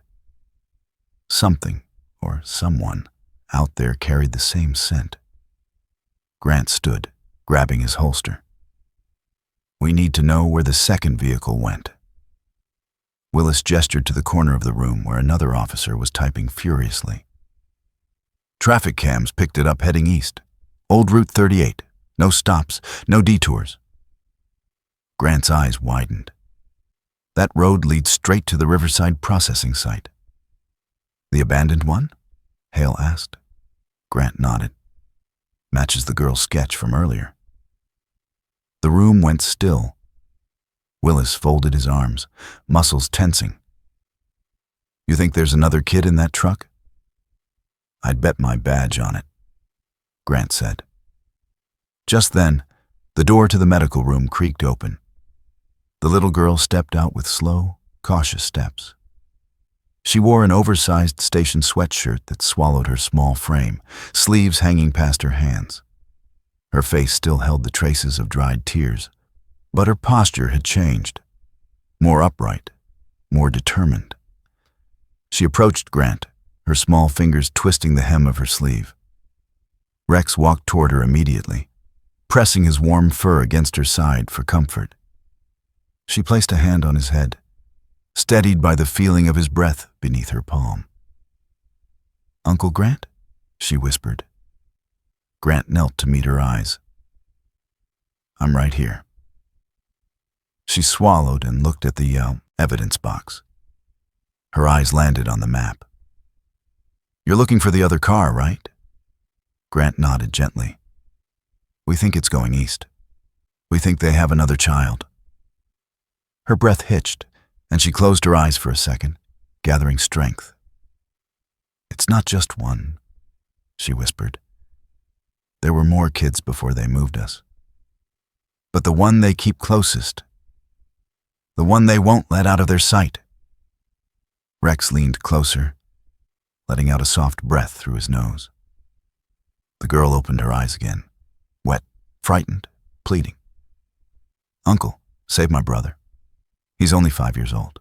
Something, or someone, out there carried the same scent. Grant stood, grabbing his holster. We need to know where the second vehicle went. Willis gestured to the corner of the room where another officer was typing furiously. Traffic cams picked it up heading east. Old Route 38. No stops, no detours. Grant's eyes widened. That road leads straight to the Riverside processing site. The abandoned one? Hale asked. Grant nodded. Matches the girl's sketch from earlier. The room went still. Willis folded his arms, muscles tensing. You think there's another kid in that truck? I'd bet my badge on it, Grant said. Just then, the door to the medical room creaked open. The little girl stepped out with slow, cautious steps. She wore an oversized station sweatshirt that swallowed her small frame, sleeves hanging past her hands. Her face still held the traces of dried tears, but her posture had changed. More upright, more determined. She approached Grant, her small fingers twisting the hem of her sleeve. Rex walked toward her immediately, pressing his warm fur against her side for comfort. She placed a hand on his head, steadied by the feeling of his breath beneath her palm. Uncle Grant? She whispered. Grant knelt to meet her eyes. I'm right here. She swallowed and looked at the evidence box. Her eyes landed on the map. You're looking for the other car, right? Grant nodded gently. We think it's going east. We think they have another child." Her breath hitched, and she closed her eyes for a second, gathering strength. "It's not just one," she whispered. "There were more kids before they moved us. But the one they keep closest, the one they won't let out of their sight." Rex leaned closer, letting out a soft breath through his nose. The girl opened her eyes again, wet, frightened, pleading. "Uncle, save my brother. He's only 5 years old."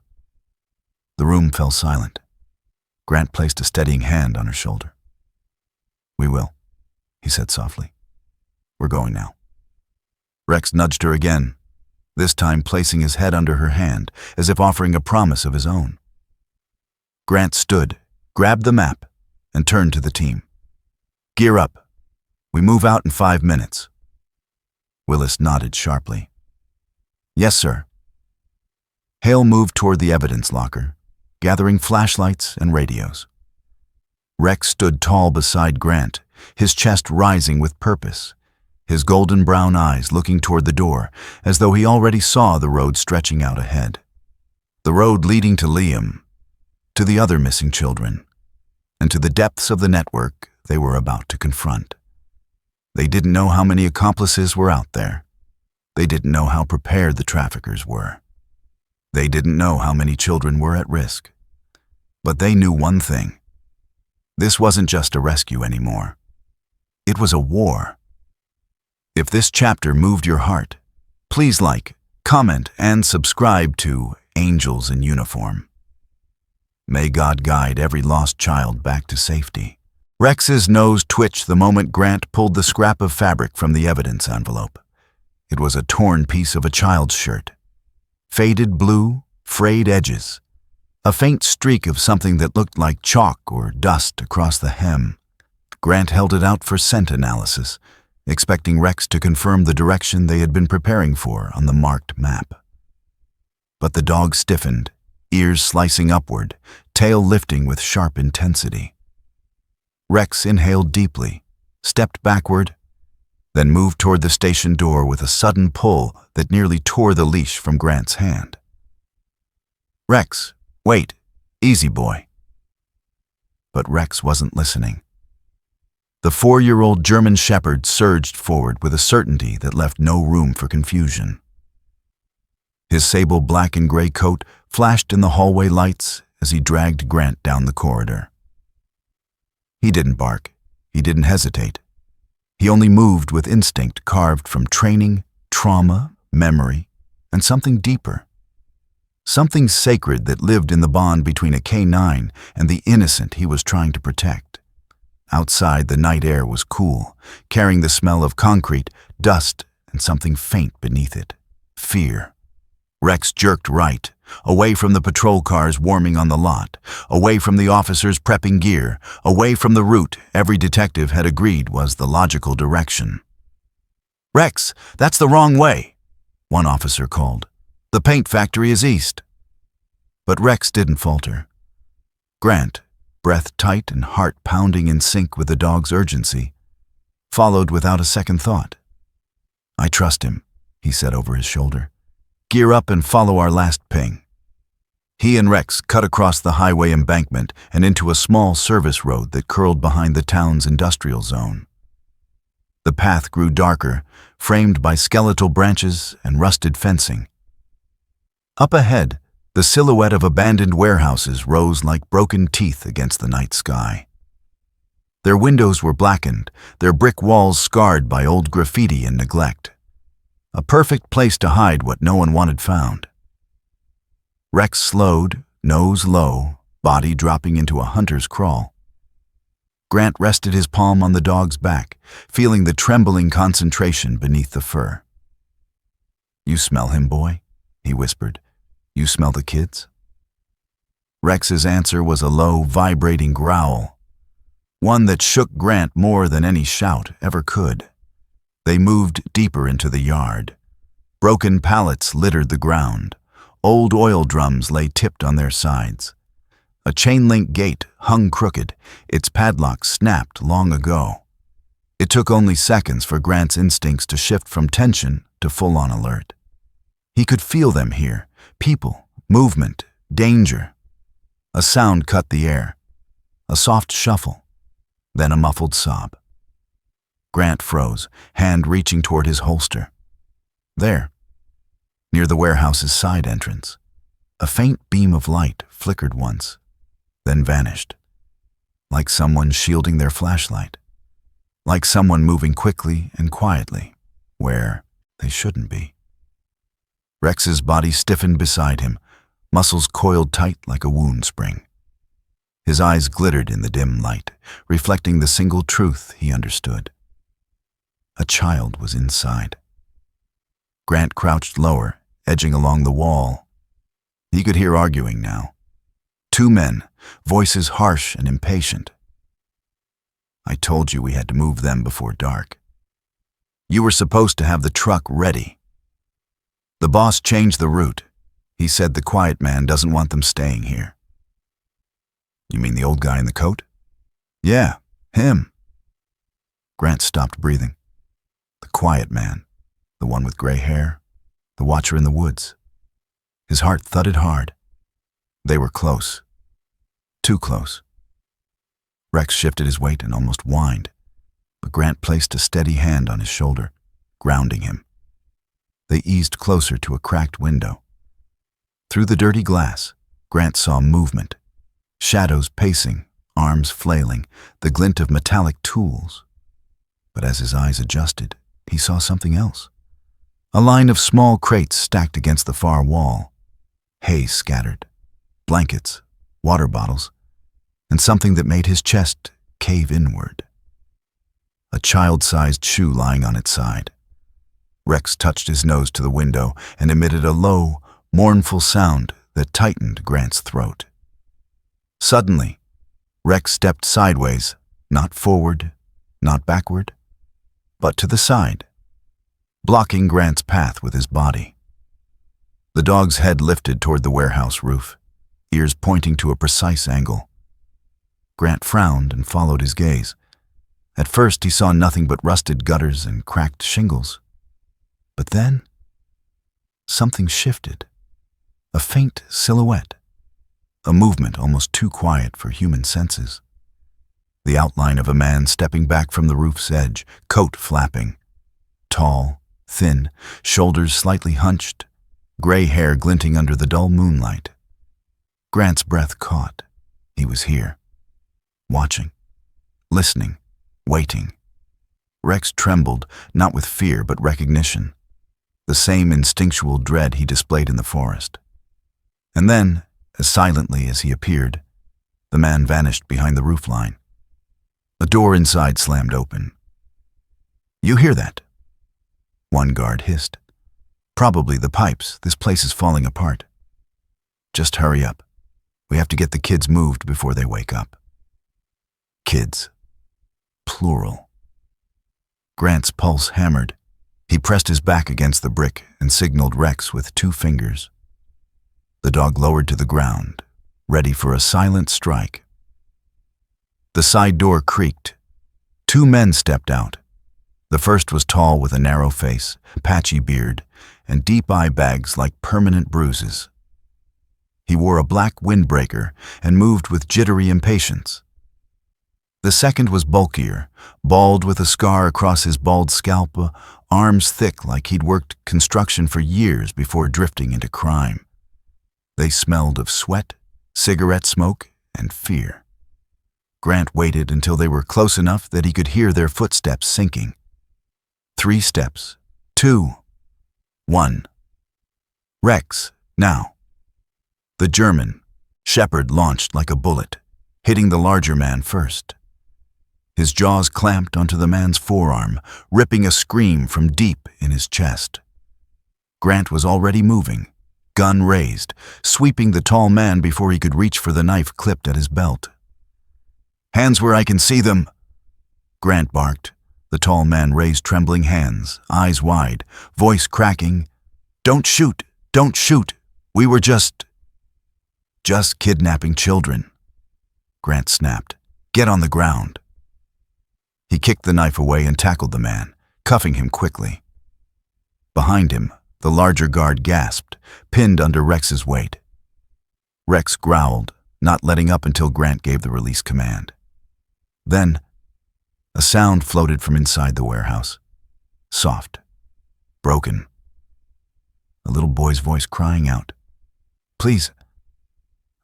The room fell silent. Grant placed a steadying hand on her shoulder. "We will," he said softly. "We're going now." Rex nudged her again, this time placing his head under her hand, as if offering a promise of his own. Grant stood, grabbed the map, and turned to the team. "Gear up. We move out in 5 minutes." Willis nodded sharply. "Yes, sir." Hale moved toward the evidence locker, gathering flashlights and radios. Rex stood tall beside Grant, his chest rising with purpose, his golden brown eyes looking toward the door, as though he already saw the road stretching out ahead. The road leading to Liam, to the other missing children, and to the depths of the network they were about to confront. They didn't know how many accomplices were out there. They didn't know how prepared the traffickers were. They didn't know how many children were at risk. But they knew one thing. This wasn't just a rescue anymore. It was a war. If this chapter moved your heart, please like, comment, and subscribe to Angels in Uniform. May God guide every lost child back to safety. Rex's nose twitched the moment Grant pulled the scrap of fabric from the evidence envelope. It was a torn piece of a child's shirt. Faded blue, frayed edges. A faint streak of something that looked like chalk or dust across the hem. Grant held it out for scent analysis, expecting Rex to confirm the direction they had been preparing for on the marked map. But the dog stiffened, ears slicing upward, tail lifting with sharp intensity. Rex inhaled deeply, stepped backward, then moved toward the station door with a sudden pull that nearly tore the leash from Grant's hand. "Rex, wait, easy boy." But Rex wasn't listening. The 4-year-old German shepherd surged forward with a certainty that left no room for confusion. His sable black and gray coat flashed in the hallway lights as he dragged Grant down the corridor. He didn't bark. He didn't hesitate. He only moved with instinct carved from training, trauma, memory, and something deeper. Something sacred that lived in the bond between a K9 and the innocent he was trying to protect. Outside, the night air was cool, carrying the smell of concrete, dust, and something faint beneath it. Fear. Rex jerked right, away from the patrol cars warming on the lot, away from the officers prepping gear, away from the route every detective had agreed was the logical direction. "Rex, that's the wrong way," one officer called. "The paint factory is east." But Rex didn't falter. Grant, breath tight and heart pounding in sync with the dog's urgency, followed without a second thought. "I trust him," he said over his shoulder. "Gear up and follow our last ping." He and Rex cut across the highway embankment and into a small service road that curled behind the town's industrial zone. The path grew darker, framed by skeletal branches and rusted fencing. Up ahead, the silhouette of abandoned warehouses rose like broken teeth against the night sky. Their windows were blackened, their brick walls scarred by old graffiti and neglect. A perfect place to hide what no one wanted found. Rex slowed, nose low, body dropping into a hunter's crawl. Grant rested his palm on the dog's back, feeling the trembling concentration beneath the fur. "You smell him, boy?" he whispered. "You smell the kids?" Rex's answer was a low, vibrating growl, one that shook Grant more than any shout ever could. They moved deeper into the yard. Broken pallets littered the ground. Old oil drums lay tipped on their sides. A chain-link gate hung crooked, its padlock snapped long ago. It took only seconds for Grant's instincts to shift from tension to full-on alert. He could feel them here, people, movement, danger. A sound cut the air, a soft shuffle, then a muffled sob. Grant froze, hand reaching toward his holster. There, near the warehouse's side entrance, a faint beam of light flickered once, then vanished, like someone shielding their flashlight, like someone moving quickly and quietly where they shouldn't be. Rex's body stiffened beside him, muscles coiled tight like a wound spring. His eyes glittered in the dim light, reflecting the single truth he understood. A child was inside. Grant crouched lower, edging along the wall. He could hear arguing now. Two men, voices harsh and impatient. "I told you we had to move them before dark. You were supposed to have the truck ready. The boss changed the route. He said the quiet man doesn't want them staying here." "You mean the old guy in the coat?" "Yeah, him." Grant stopped breathing. The quiet man, the one with gray hair, the watcher in the woods. His heart thudded hard. They were close. Too close. Rex shifted his weight and almost whined, but Grant placed a steady hand on his shoulder, grounding him. They eased closer to a cracked window. Through the dirty glass, Grant saw movement. Shadows pacing, arms flailing, the glint of metallic tools. But as his eyes adjusted, he saw something else. A line of small crates stacked against the far wall. Hay scattered, blankets, water bottles, and something that made his chest cave inward. A child-sized shoe lying on its side. Rex touched his nose to the window and emitted a low, mournful sound that tightened Grant's throat. Suddenly, Rex stepped sideways, not forward, not backward, but to the side, blocking Grant's path with his body. The dog's head lifted toward the warehouse roof, ears pointing to a precise angle. Grant frowned and followed his gaze. At first he saw nothing but rusted gutters and cracked shingles. But then, something shifted. A faint silhouette. A movement almost too quiet for human senses. The outline of a man stepping back from the roof's edge, coat flapping. Tall, thin, shoulders slightly hunched, gray hair glinting under the dull moonlight. Grant's breath caught. He was here. Watching. Listening. Waiting. Rex trembled, not with fear but recognition. The same instinctual dread he displayed in the forest. And then, as silently as he appeared, the man vanished behind the roofline. A door inside slammed open. "You hear that?" One guard hissed. "Probably the pipes. This place is falling apart." "Just hurry up. We have to get the kids moved before they wake up." Kids. Plural. Grant's pulse hammered. He pressed his back against the brick and signaled Rex with 2 fingers. The dog lowered to the ground, ready for a silent strike. The side door creaked. 2 men stepped out. The first was tall with a narrow face, patchy beard, and deep eye bags like permanent bruises. He wore a black windbreaker and moved with jittery impatience. The second was bulkier, bald with a scar across his bald scalp, arms thick like he'd worked construction for years before drifting into crime. They smelled of sweat, cigarette smoke, and fear. Grant waited until they were close enough that he could hear their footsteps sinking. 3 steps. 2. 1. Rex, now. The German, Shepard, launched like a bullet, hitting the larger man first. His jaws clamped onto the man's forearm, ripping a scream from deep in his chest. Grant was already moving, gun raised, sweeping the tall man before he could reach for the knife clipped at his belt. "Hands where I can see them," Grant barked. The tall man raised trembling hands, eyes wide, voice cracking. "Don't shoot! Don't shoot! We were just kidnapping children." Grant snapped. "Get on the ground." He kicked the knife away and tackled the man, cuffing him quickly. Behind him, the larger guard gasped, pinned under Rex's weight. Rex growled, not letting up until Grant gave the release command. Then, a sound floated from inside the warehouse. Soft, broken. A little boy's voice crying out, "Please,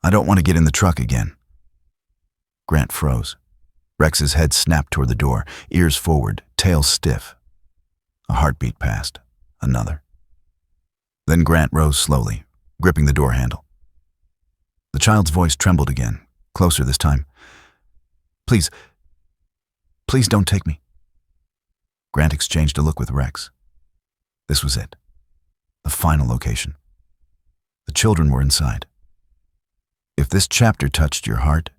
I don't want to get in the truck again." Grant froze. Rex's head snapped toward the door, ears forward, tail stiff. A heartbeat passed. Another. Then Grant rose slowly, gripping the door handle. The child's voice trembled again, closer this time. Please don't take me." Grant exchanged a look with Rex. This was it. The final location. The children were inside. If this chapter touched your heart,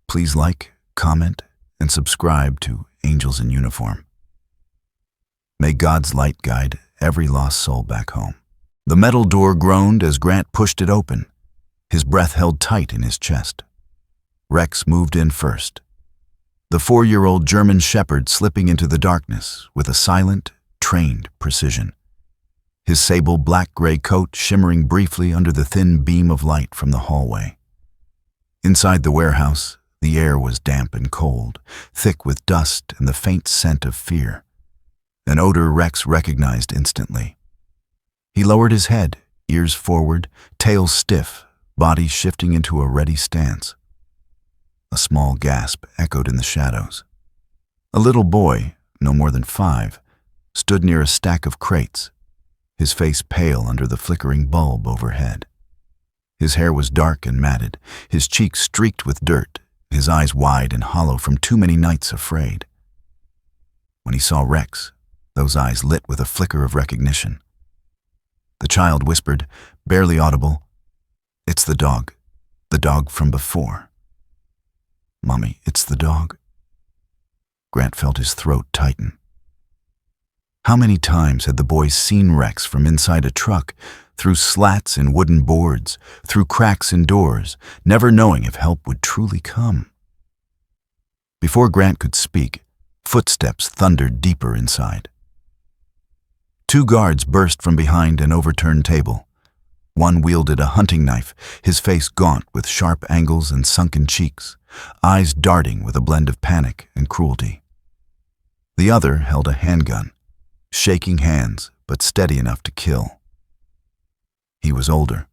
please like, comment, and subscribe to Angels in Uniform. May God's light guide every lost soul back home. The metal door groaned as Grant pushed it open, his breath held tight in his chest. Rex moved in first. The 4-year-old German shepherd slipping into the darkness with a silent, trained precision. His sable black-gray coat shimmering briefly under the thin beam of light from the hallway. Inside the warehouse, the air was damp and cold, thick with dust and the faint scent of fear. An odor Rex recognized instantly. He lowered his head, ears forward, tail stiff, body shifting into a ready stance. A small gasp echoed in the shadows. A little boy, no more than 5, stood near a stack of crates, his face pale under the flickering bulb overhead. His hair was dark and matted, his cheeks streaked with dirt, his eyes wide and hollow from too many nights afraid. When he saw Rex, those eyes lit with a flicker of recognition. The child whispered, barely audible, "It's the dog from before." "Mommy, it's the dog." Grant felt his throat tighten. How many times had the boys seen Rex from inside a truck, through slats in wooden boards, through cracks in doors, never knowing if help would truly come? Before Grant could speak, footsteps thundered deeper inside. 2 guards burst from behind an overturned table. One wielded a hunting knife, his face gaunt with sharp angles and sunken cheeks, eyes darting with a blend of panic and cruelty. The other held a handgun, shaking hands but steady enough to kill. He was older,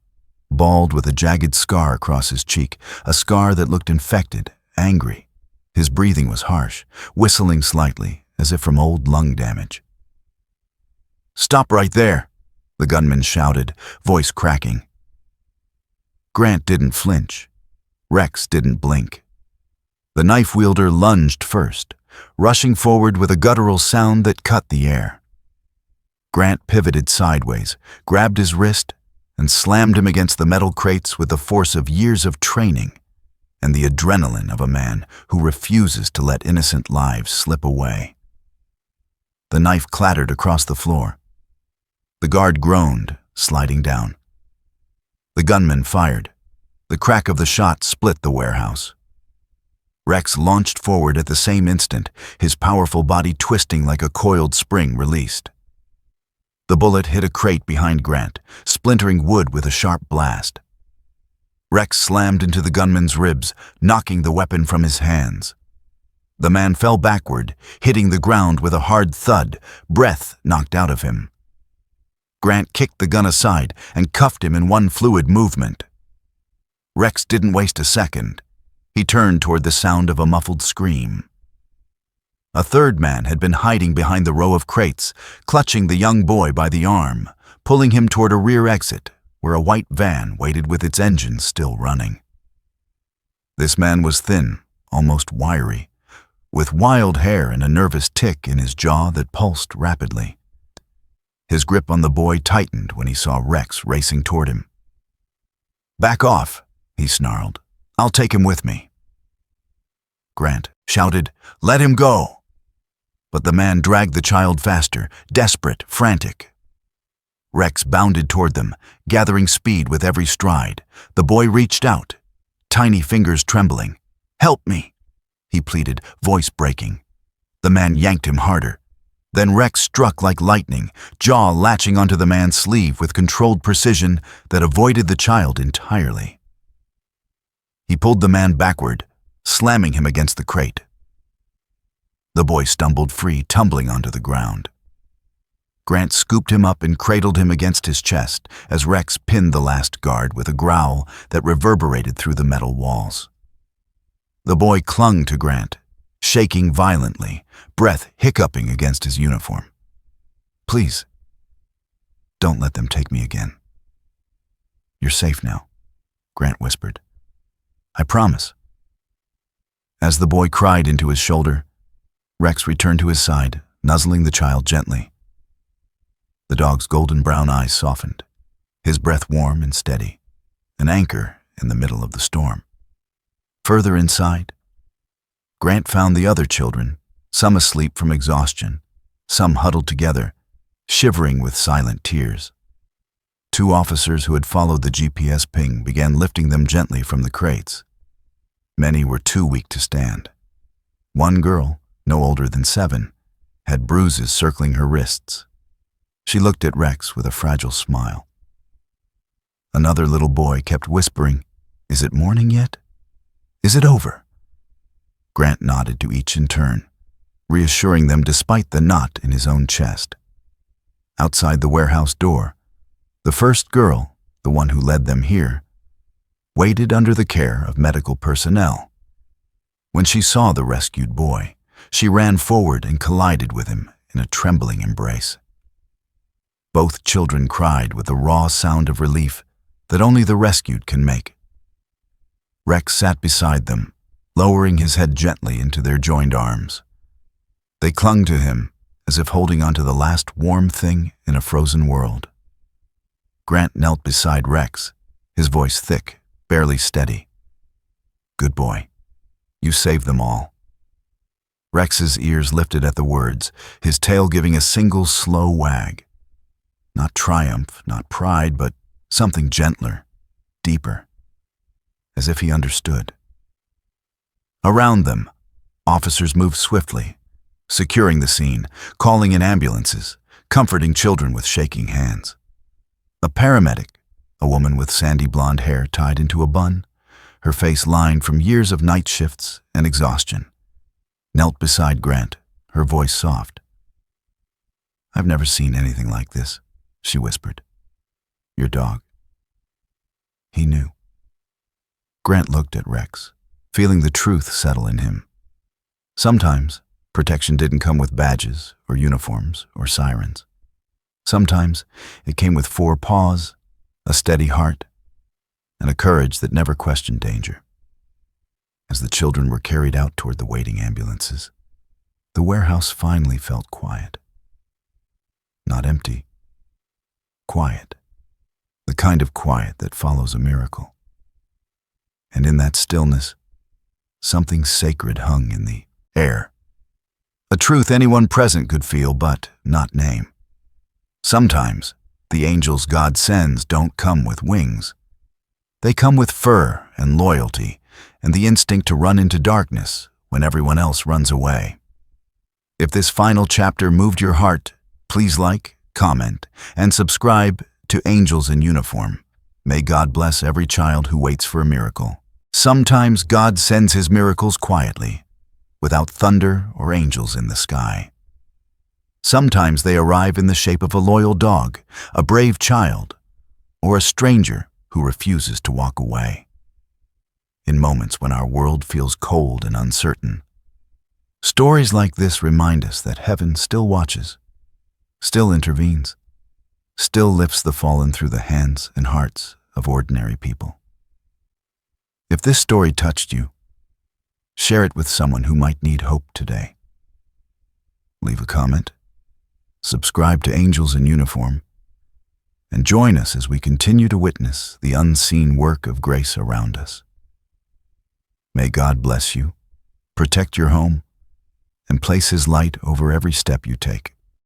bald with a jagged scar across his cheek, a scar that looked infected, angry. His breathing was harsh, whistling slightly, as if from old lung damage. "Stop right there," the gunman shouted, voice cracking. Grant didn't flinch. Rex didn't blink. The knife wielder lunged first, rushing forward with a guttural sound that cut the air. Grant pivoted sideways, grabbed his wrist, and slammed him against the metal crates with the force of years of training and the adrenaline of a man who refuses to let innocent lives slip away. The knife clattered across the floor. The guard groaned, sliding down. The gunman fired. The crack of the shot split the warehouse. Rex launched forward at the same instant, his powerful body twisting like a coiled spring released. The bullet hit a crate behind Grant, splintering wood with a sharp blast. Rex slammed into the gunman's ribs, knocking the weapon from his hands. The man fell backward, hitting the ground with a hard thud, breath knocked out of him. Grant kicked the gun aside and cuffed him in one fluid movement. Rex didn't waste a second. He turned toward the sound of a muffled scream. A third man had been hiding behind the row of crates, clutching the young boy by the arm, pulling him toward a rear exit, where a white van waited with its engine still running. This man was thin, almost wiry, with wild hair and a nervous tick in his jaw that pulsed rapidly. His grip on the boy tightened when he saw Rex racing toward him. "Back off," he snarled. "I'll take him with me." Grant shouted, "Let him go!" But the man dragged the child faster, desperate, frantic. Rex bounded toward them, gathering speed with every stride. The boy reached out, tiny fingers trembling. "Help me," he pleaded, voice breaking. The man yanked him harder. Then Rex struck like lightning, jaw latching onto the man's sleeve with controlled precision that avoided the child entirely. He pulled the man backward, slamming him against the crate. The boy stumbled free, tumbling onto the ground. Grant scooped him up and cradled him against his chest as Rex pinned the last guard with a growl that reverberated through the metal walls. The boy clung to Grant, shaking violently, breath hiccuping against his uniform. "Please, don't let them take me again." "You're safe now," Grant whispered. "I promise." As the boy cried into his shoulder, Rex returned to his side, nuzzling the child gently. The dog's golden brown eyes softened, his breath warm and steady, an anchor in the middle of the storm. Further inside, Grant found the other children, some asleep from exhaustion, some huddled together, shivering with silent tears. 2 officers who had followed the GPS ping began lifting them gently from the crates. Many were too weak to stand. One girl, no older than 7, had bruises circling her wrists. She looked at Rex with a fragile smile. Another little boy kept whispering, "Is it morning yet? Is it over?" Grant nodded to each in turn, reassuring them despite the knot in his own chest. Outside the warehouse door, the first girl, the one who led them here, waited under the care of medical personnel. When she saw the rescued boy, she ran forward and collided with him in a trembling embrace. Both children cried with the raw sound of relief that only the rescued can make. Rex sat beside them, lowering his head gently into their joined arms. They clung to him as if holding onto the last warm thing in a frozen world. Grant knelt beside Rex, his voice thick, barely steady. "Good boy. You saved them all." Rex's ears lifted at the words, his tail giving a single slow wag. Not triumph, not pride, but something gentler, deeper, as if he understood. Around them, officers moved swiftly, securing the scene, calling in ambulances, comforting children with shaking hands. A paramedic, a woman with sandy blonde hair tied into a bun, her face lined from years of night shifts and exhaustion, knelt beside Grant, her voice soft. "I've never seen anything like this," she whispered. "Your dog." He knew. Grant looked at Rex, feeling the truth settle in him. Sometimes, protection didn't come with badges or uniforms or sirens. Sometimes, it came with 4 paws, a steady heart, and a courage that never questioned danger. As the children were carried out toward the waiting ambulances, the warehouse finally felt quiet. Not empty. Quiet. The kind of quiet that follows a miracle. And in that stillness, something sacred hung in the air. A truth anyone present could feel but not name. Sometimes, the angels God sends don't come with wings. They come with fur and loyalty and the instinct to run into darkness when everyone else runs away. If this final chapter moved your heart, please like, comment, and subscribe to Angels in Uniform. May God bless every child who waits for a miracle. Sometimes God sends his miracles quietly, without thunder or angels in the sky. Sometimes they arrive in the shape of a loyal dog, a brave child, or a stranger who refuses to walk away. In moments when our world feels cold and uncertain, stories like this remind us that heaven still watches, still intervenes, still lifts the fallen through the hands and hearts of ordinary people. If this story touched you, share it with someone who might need hope today. Leave a comment, subscribe to Angels in Uniform, and join us as we continue to witness the unseen work of grace around us. May God bless you, protect your home, and place His light over every step you take.